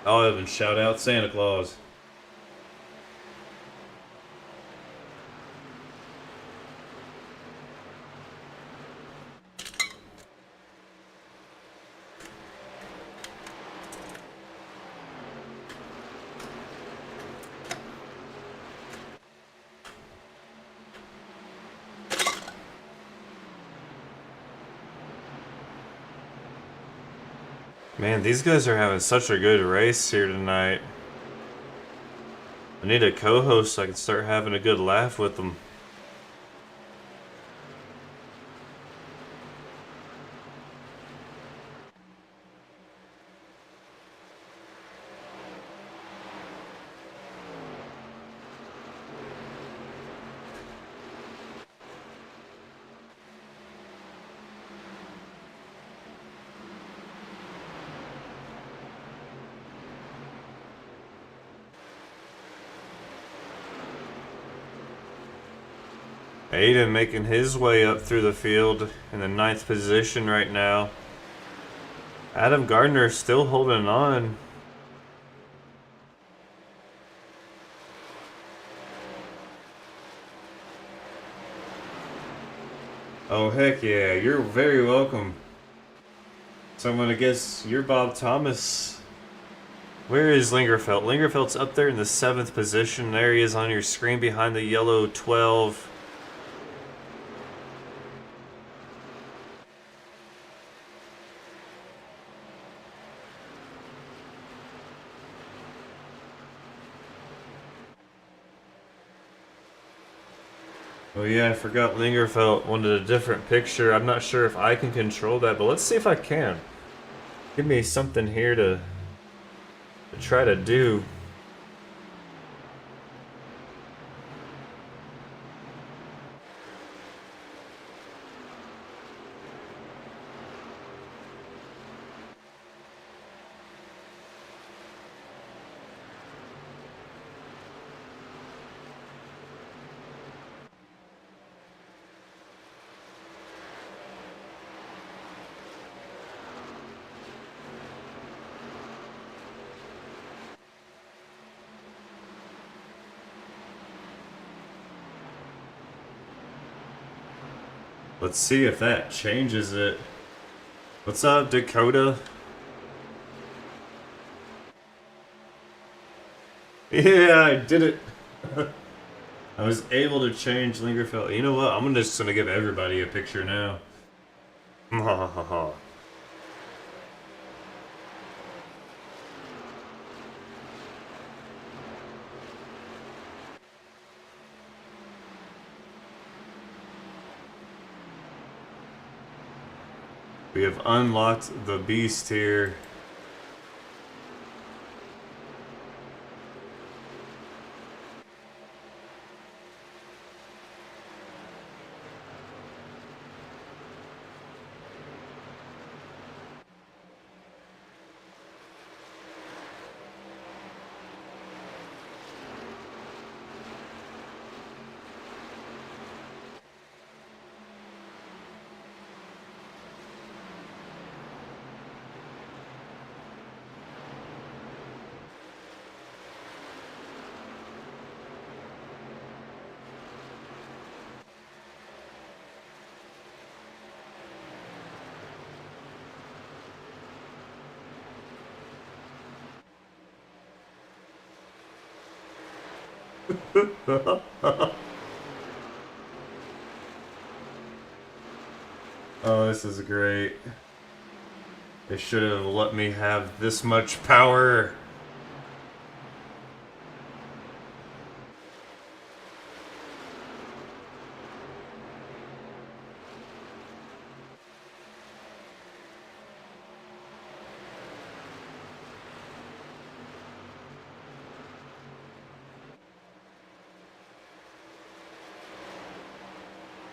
Speaker 1: I'll even shout out Santa Claus. Man, these guys are having such a good race here tonight. I need a co-host so I can start having a good laugh with them. Aiden making his way up through the field in the 9th position right now. Adam Gardner still holding on. Oh heck yeah, you're very welcome. So I'm gonna guess you're Bob Thomas. Where is Lingerfelt? Lingerfelt's up there in the 7th position. There he is on your screen behind the yellow 12. Oh yeah, I forgot Lingerfelt wanted a different picture. I'm not sure if I can control that, but let's see if I can. Give me something here to try to do. Let's see if that changes it. What's up, Dakota? Yeah, I did it. I was able to change Lingerfeld. You know what? I'm just gonna give everybody a picture now. Ha ha ha ha. We have unlocked the beast here. Oh, this is great. They should have let me have this much power.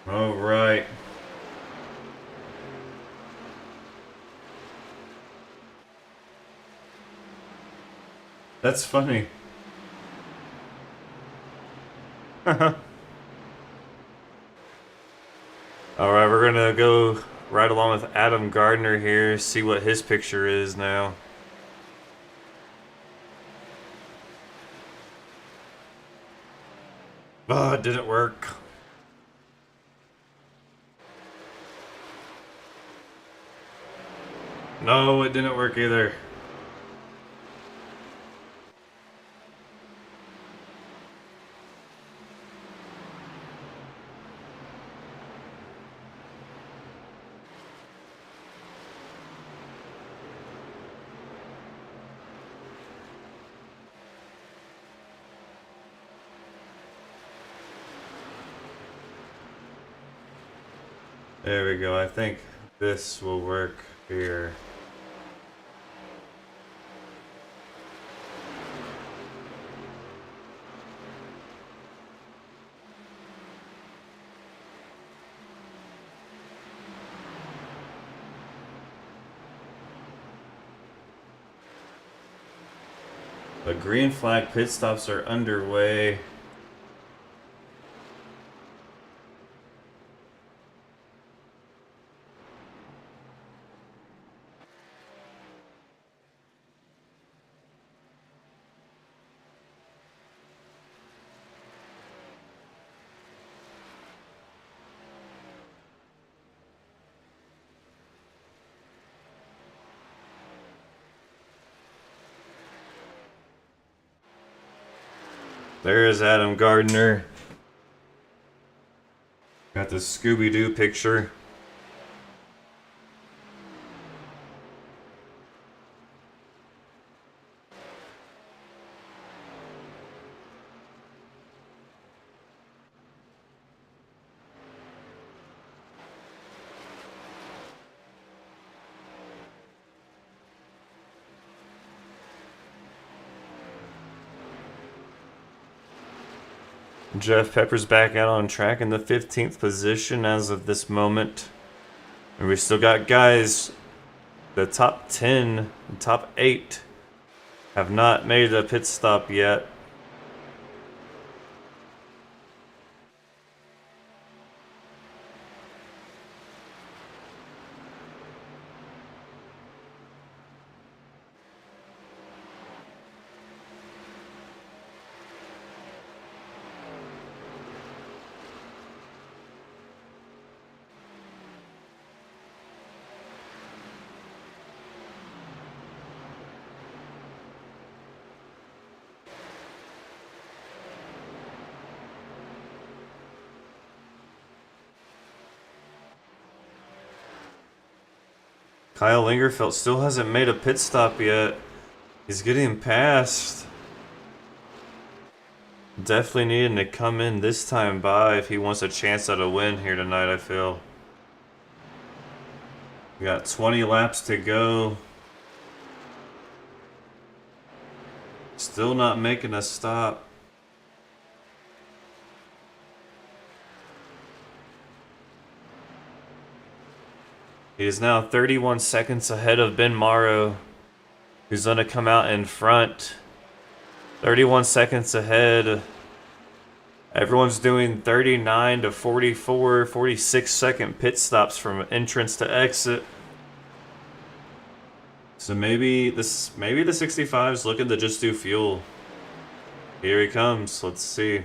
Speaker 1: All right. That's funny. Alright, we're gonna go right along with Adam Gardner here, see what his picture is now. Oh, it didn't work. No, it didn't work either. There we go. I think this will work here. The green flag pit stops are underway. There is Adam Gardner. Got the Scooby-Doo picture. Jeff Pepper's back out on track in the 15th position as of this moment. And we still got guys, the top 10, top 8 have not made a pit stop yet. Kyle Lingerfeld still hasn't made a pit stop yet. He's getting past. Definitely needing to come in this time by if he wants a chance at a win here tonight, I feel. We got 20 laps to go. Still not making a stop. He is now 31 seconds ahead of BMRL, who's going to come out in front. 31 seconds ahead. Everyone's doing 39 to 44, 46 second pit stops from entrance to exit. So maybe the 65 is looking to just do fuel. Here he comes. Let's see.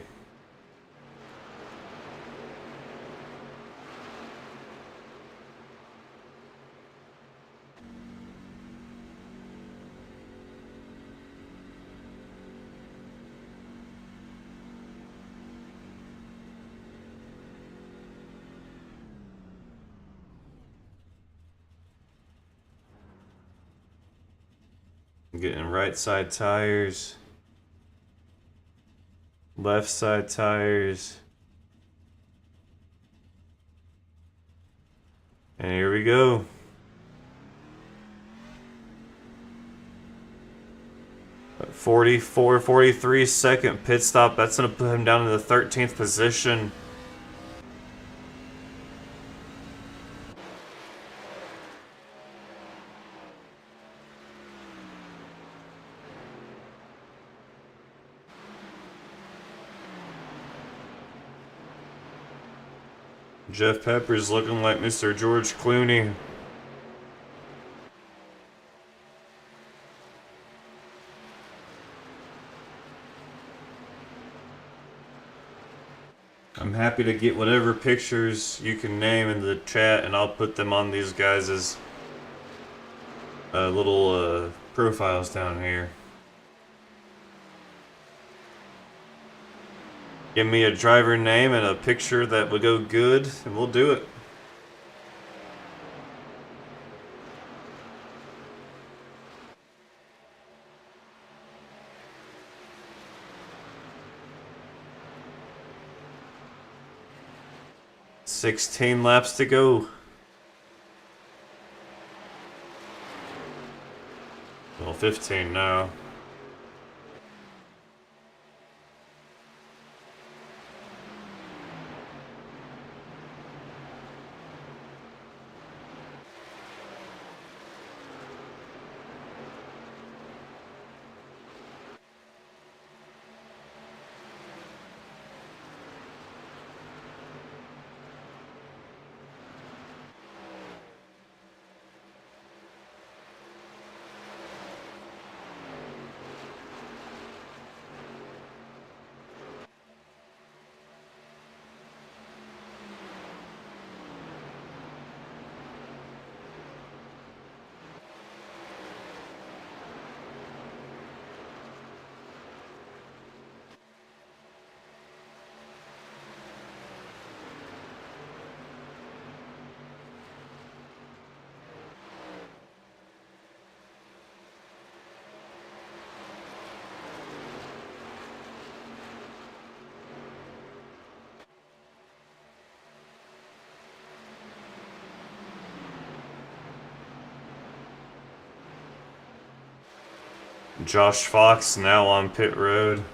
Speaker 1: Getting right side tires. Left side tires. And here we go. At 44, 43 second pit stop. That's going to put him down in the 13th position. Jeff Pepper's looking like Mr. George Clooney. I'm happy to get whatever pictures you can name in the chat, and I'll put them on these guys' little profiles down here. Give me a driver name and a picture that would go good, and we'll do it. "16 laps to go." Well, 15 now. Josh Fox now on pit road.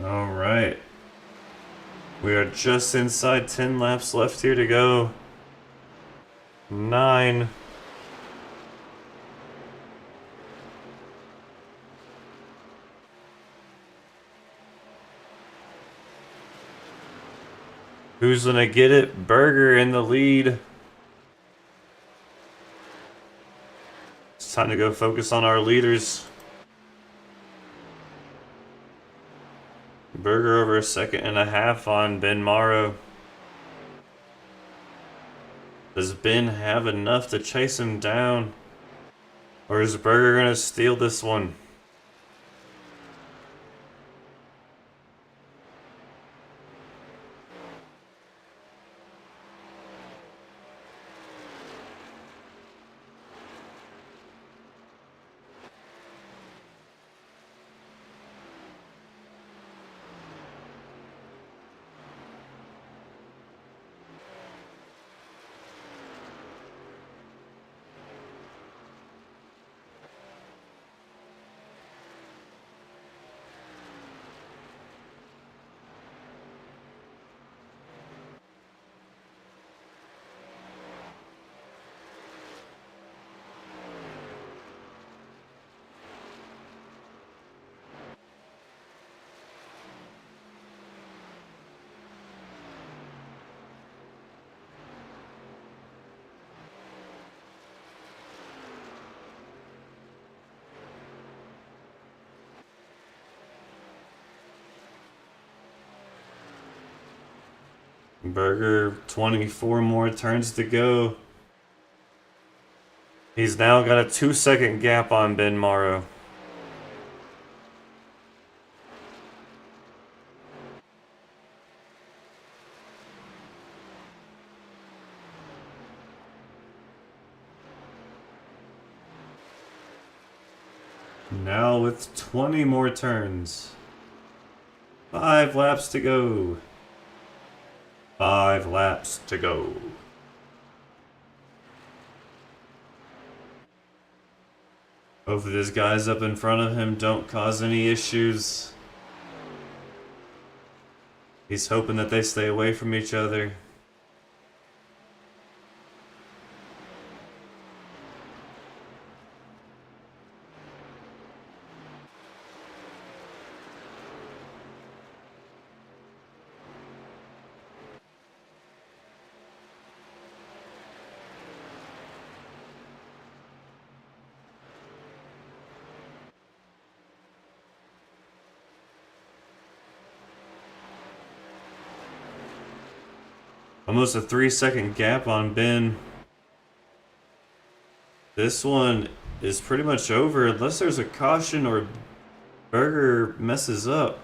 Speaker 1: All right. We are just inside 10 laps left here to go. 9. Who's gonna get it? Berger in the lead. It's time to go focus on our leaders. Berger over a second and a half on Ben Morrow. Does Ben have enough to chase him down? Or is Berger gonna steal this one? Berger, 24 more turns to go. He's now got a 2-second gap on Ben Morrow. Now with 20 more turns. 5 laps to go. 5 laps to go. Hopefully these guys up in front of him don't cause any issues. He's hoping that they stay away from each other. Almost a 3-second gap on Ben. This one is pretty much over unless there's a caution or Berger messes up.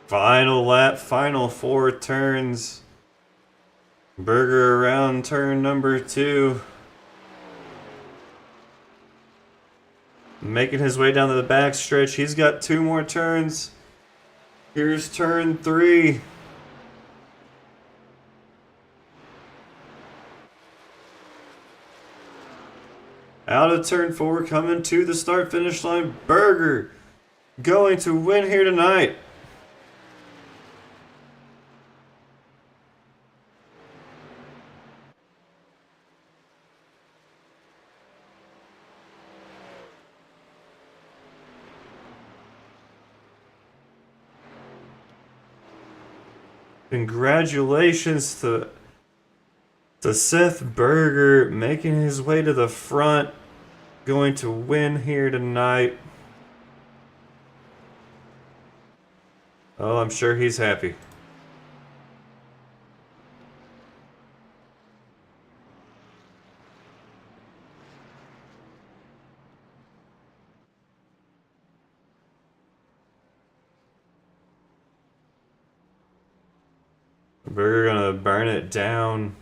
Speaker 1: Final lap, final 4 turns. Berger around turn number 2. Making his way down to the back stretch. He's got 2 more turns. Here's turn 3. out of turn 4, coming to the start finish line. Berger going to win here tonight. Congratulations to Seth Berger making his way to the front, going to win here tonight. Oh, I'm sure he's happy. Berger gonna burn it down.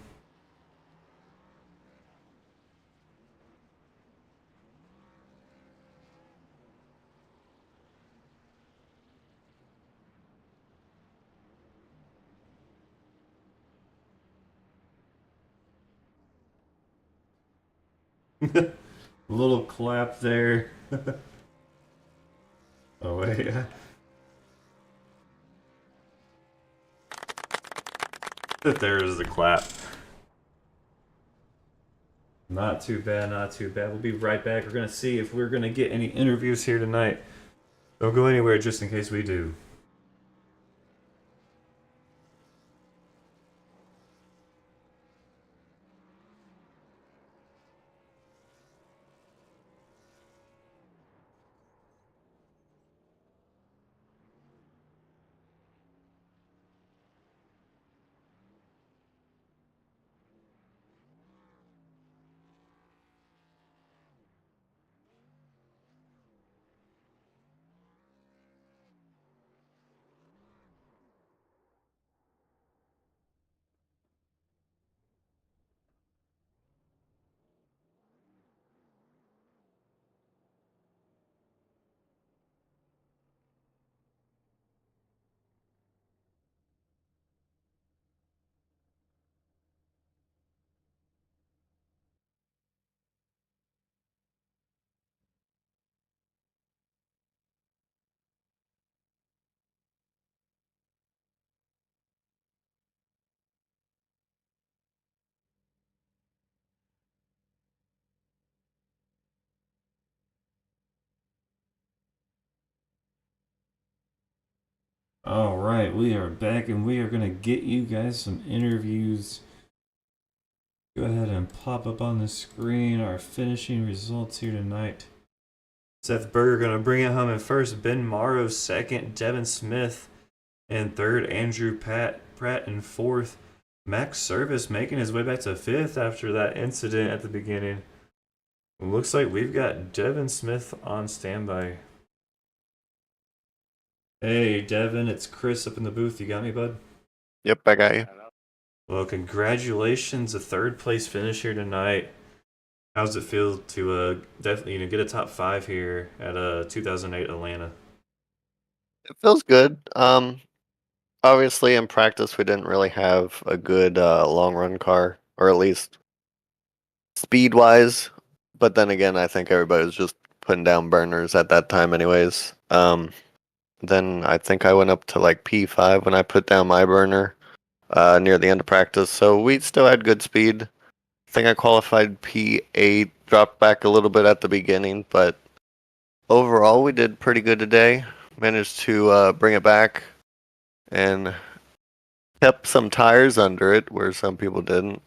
Speaker 1: Little clap there. Oh wait. There's the clap. Not too bad, not too bad. We'll be right back. We're gonna see if we're gonna get any interviews here tonight. Don't go anywhere just in case we do. All right, we are back and we are going to get you guys some interviews. Go ahead and pop up on the screen our finishing results here tonight. Seth Berger going to bring it home in first, Ben Morrow second, Devin Smith in third, Andrew Pratt in fourth, Max Service making his way back to fifth after that incident at the beginning. It looks like we've got Devin Smith on standby. Hey, Devin, it's Chris up in the booth. You got me, bud?
Speaker 2: Yep, I got you.
Speaker 1: Well, congratulations, a third place finish here tonight. How's it feel to definitely get a top 5 here at 2008 Atlanta?
Speaker 2: It feels good. Obviously in practice we didn't really have a good long run car, or at least speed wise. But then again, I think everybody was just putting down burners at that time, anyways. Then I think I went up to like P5 when I put down my burner near the end of practice. So we still had good speed. I think I qualified P8, dropped back a little bit at the beginning, but overall we did pretty good today. Managed to bring it back and kept some tires under it where some people didn't.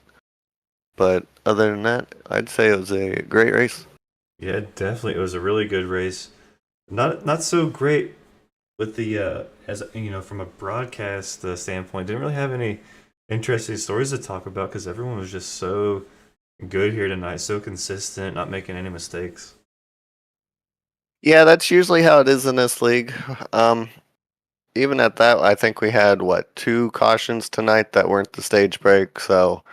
Speaker 2: But other than that, I'd say it was a great race.
Speaker 1: Yeah, definitely. It was a really good race. Not so great with the as from a broadcast standpoint. Didn't really have any interesting stories to talk about because everyone was just so good here tonight, so consistent, not making any mistakes.
Speaker 2: Yeah, that's usually how it is in this league. Even at that, I think we had, what, 2 cautions tonight that weren't the stage break, so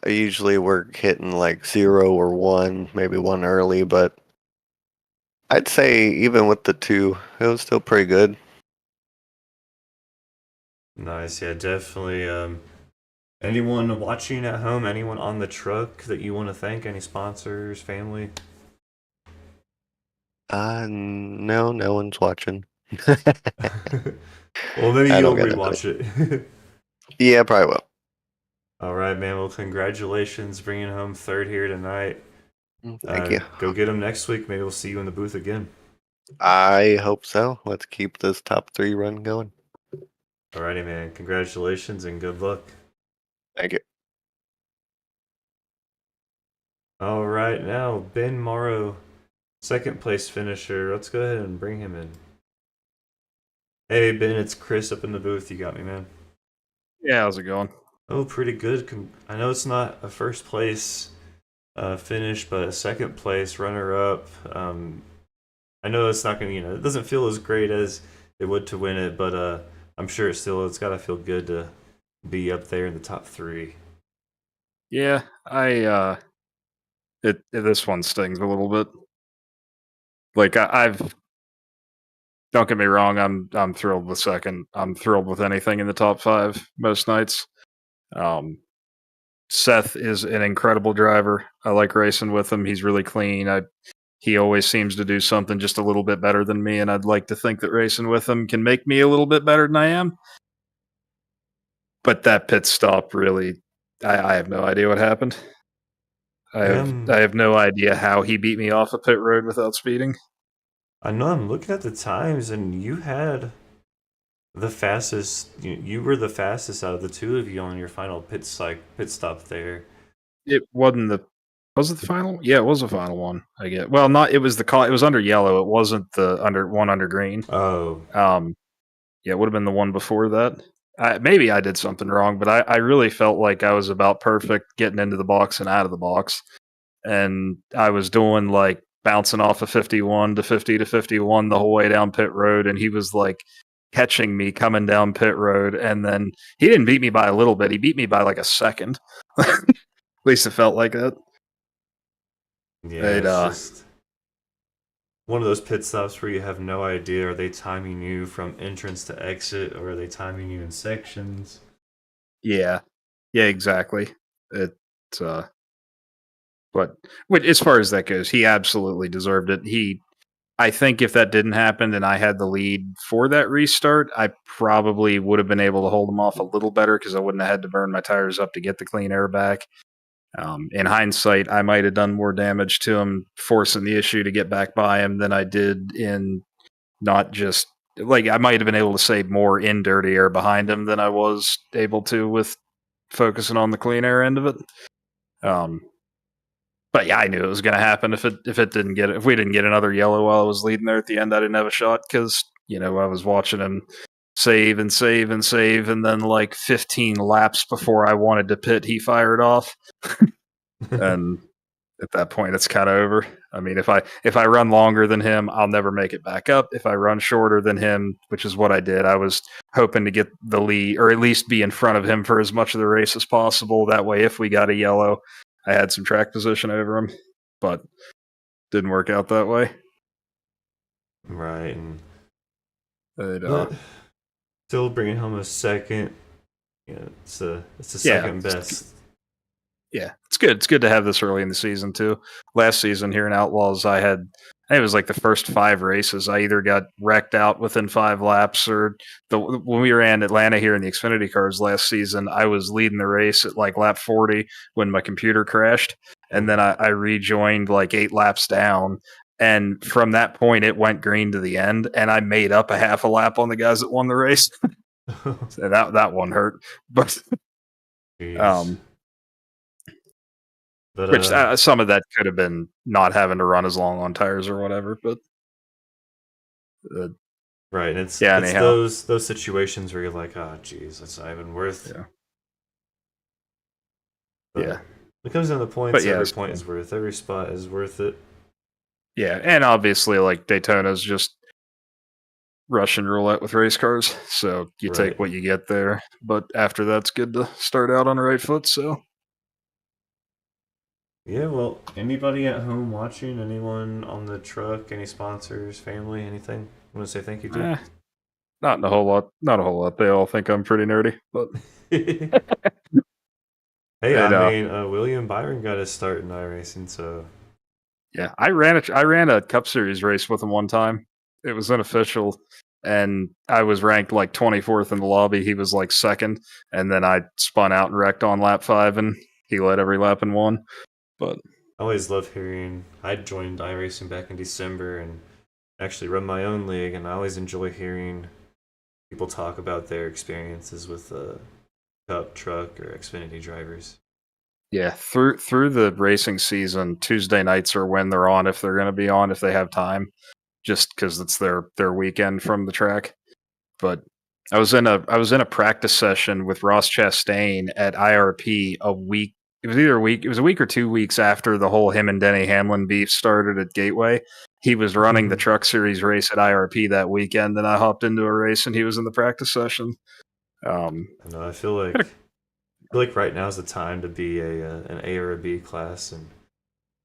Speaker 2: usually we're hitting like 0 or 1, maybe 1 early, but I'd say even with the 2, it was still pretty good.
Speaker 1: Nice, yeah, definitely. Anyone watching at home? Anyone on the truck that you want to thank? Any sponsors, family?
Speaker 2: No, no one's watching.
Speaker 1: Well, maybe
Speaker 2: I don't
Speaker 1: you'll
Speaker 2: got nobody.
Speaker 1: rewatch it.
Speaker 2: Yeah, probably will.
Speaker 1: All right, man. Well, congratulations bringing home third here tonight.
Speaker 2: Thank you.
Speaker 1: Go get them next week. Maybe we'll see you in the booth again.
Speaker 2: I hope so. Let's keep this top 3 run going.
Speaker 1: Alrighty, man. Congratulations and good luck.
Speaker 2: Thank you.
Speaker 1: All right, now Ben Morrow, second place finisher. Let's go ahead and bring him in. Hey Ben, it's Chris up in the booth. You got me, man.
Speaker 3: Yeah, how's it going?
Speaker 1: Oh, pretty good. I know it's not a first place finish, but a second place runner up. I know it's not gonna, it doesn't feel as great as it would to win it, but I'm sure it's gotta feel good to be up there in the top three.
Speaker 3: Yeah, this one stings a little bit. Like I've don't get me wrong, I'm thrilled with second. I'm thrilled with anything in the top 5 most nights. Seth is an incredible driver. I like racing with him. He's really clean. He always seems to do something just a little bit better than me, and I'd like to think that racing with him can make me a little bit better than I am. But that pit stop really, I have no idea what happened. I have no idea how he beat me off a pit road without speeding.
Speaker 1: I know I'm looking at the times, and you had the fastest. You were the fastest out of the two of you on your final pit stop there.
Speaker 3: It wasn't the was it the final? Yeah, it was the final one. I get. Well, not it was the call. It was under yellow. It wasn't the under green.
Speaker 1: Oh,
Speaker 3: Yeah, it would have been the one before that. Maybe I did something wrong, but I really felt like I was about perfect getting into the box and out of the box, and I was doing like bouncing off of 51 to 50 to 51 the whole way down pit road, and he was like catching me coming down pit road, and then he didn't beat me by a little bit. He beat me by like a second. At least it felt like that.
Speaker 1: yeah. It's just one of those pit stops where you have no idea, are they timing you from entrance to exit, or are they timing you in sections?
Speaker 3: Yeah, exactly. But as far as that goes, he absolutely deserved it. I think if that didn't happen and I had the lead for that restart, I probably would have been able to hold him off a little better because I wouldn't have had to burn my tires up to get the clean air back. In hindsight, I might have done more damage to him forcing the issue to get back by him than I did in not just like I might have been able to save more in dirty air behind him than I was able to with focusing on the clean air end of it. But yeah, I knew it was going to happen if we didn't get another yellow while I was leading there at the end. I didn't have a shot because I was watching him save and save and save, and then like 15 laps before I wanted to pit, he fired off, and at that point, it's kind of over. I mean, if I run longer than him, I'll never make it back up. If I run shorter than him, which is what I did, I was hoping to get the lead or at least be in front of him for as much of the race as possible. That way, if we got a yellow, I had some track position over him, but didn't work out that way.
Speaker 1: Right. And still bringing home a second. It's the second best.
Speaker 3: Yeah, it's good. It's good to have this early in the season too. Last season here in Outlaws, I think it was like the first 5 races. I either got wrecked out within 5 laps, or when we ran Atlanta here in the Xfinity cars last season, I was leading the race at like lap 40 when my computer crashed, and then I rejoined like 8 laps down. And from that point, it went green to the end, and I made up a half a lap on the guys that won the race. So that one hurt, but which some of that could have been not having to run as long on tires or whatever, but
Speaker 1: right. It's those situations where you're like, oh, geez, that's not even worth.
Speaker 3: Yeah.
Speaker 1: It comes down to points. Every point is worth. Every spot is worth it.
Speaker 3: Yeah, and obviously, like Daytona's just Russian roulette with race cars, so you take what you get there. But after that's good to start out on the right foot. So.
Speaker 1: Yeah, well, anybody at home watching, anyone on the truck, any sponsors, family, anything? I want to say thank you to?
Speaker 3: Not a whole lot. Not a whole lot. They all think I'm pretty nerdy, but
Speaker 1: Hey, I
Speaker 3: And
Speaker 1: mean, William Byron got his start in iRacing, so
Speaker 3: yeah, I ran a Cup Series race with him one time. It was unofficial, and I was ranked like 24th in the lobby. He was like second, and then I spun out and wrecked on lap 5, and he led every lap and won. But
Speaker 1: I always love hearing. I joined iRacing back in December and actually run my own league, and I always enjoy hearing people talk about their experiences with Cup, Truck, or Xfinity drivers.
Speaker 3: yeah, through the racing season, Tuesday nights are when they're on, if they're going to be on, if they have time, just because it's their weekend from the track. But I was in a practice session with Ross Chastain at IRP a week. It was either a week. It was a week or 2 weeks after the whole him and Denny Hamlin beef started at Gateway. He was running the Truck Series race at IRP that weekend, and I hopped into a race, and he was in the practice session.
Speaker 1: I know. I feel like right now is the time to be an A or a B class, and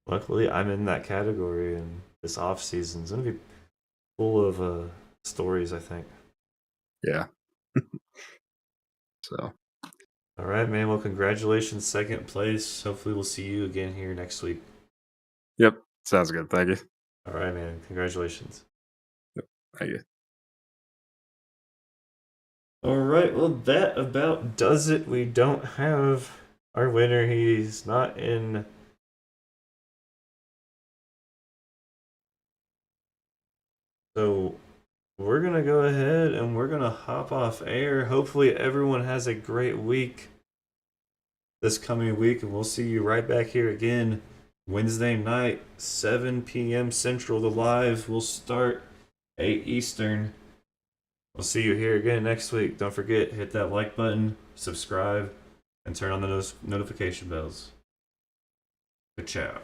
Speaker 1: luckily I'm in that category. And this off season is gonna be full of stories, I think.
Speaker 3: Yeah. So.
Speaker 1: All right, man. Well, congratulations, second place. Hopefully, we'll see you again here next week.
Speaker 3: Yep. Sounds good. Thank you.
Speaker 1: All right, man. Congratulations.
Speaker 3: Thank you.
Speaker 1: All right. Well, that about does it. We don't have our winner. He's not in. So we're going to go ahead and we're going to hop off air. Hopefully, everyone has a great week this coming week, and we'll see you right back here again Wednesday night, 7 p.m. Central. The live will start 8 Eastern. We'll see you here again next week. Don't forget, hit that like button, subscribe, and turn on the notification bells. Good ciao.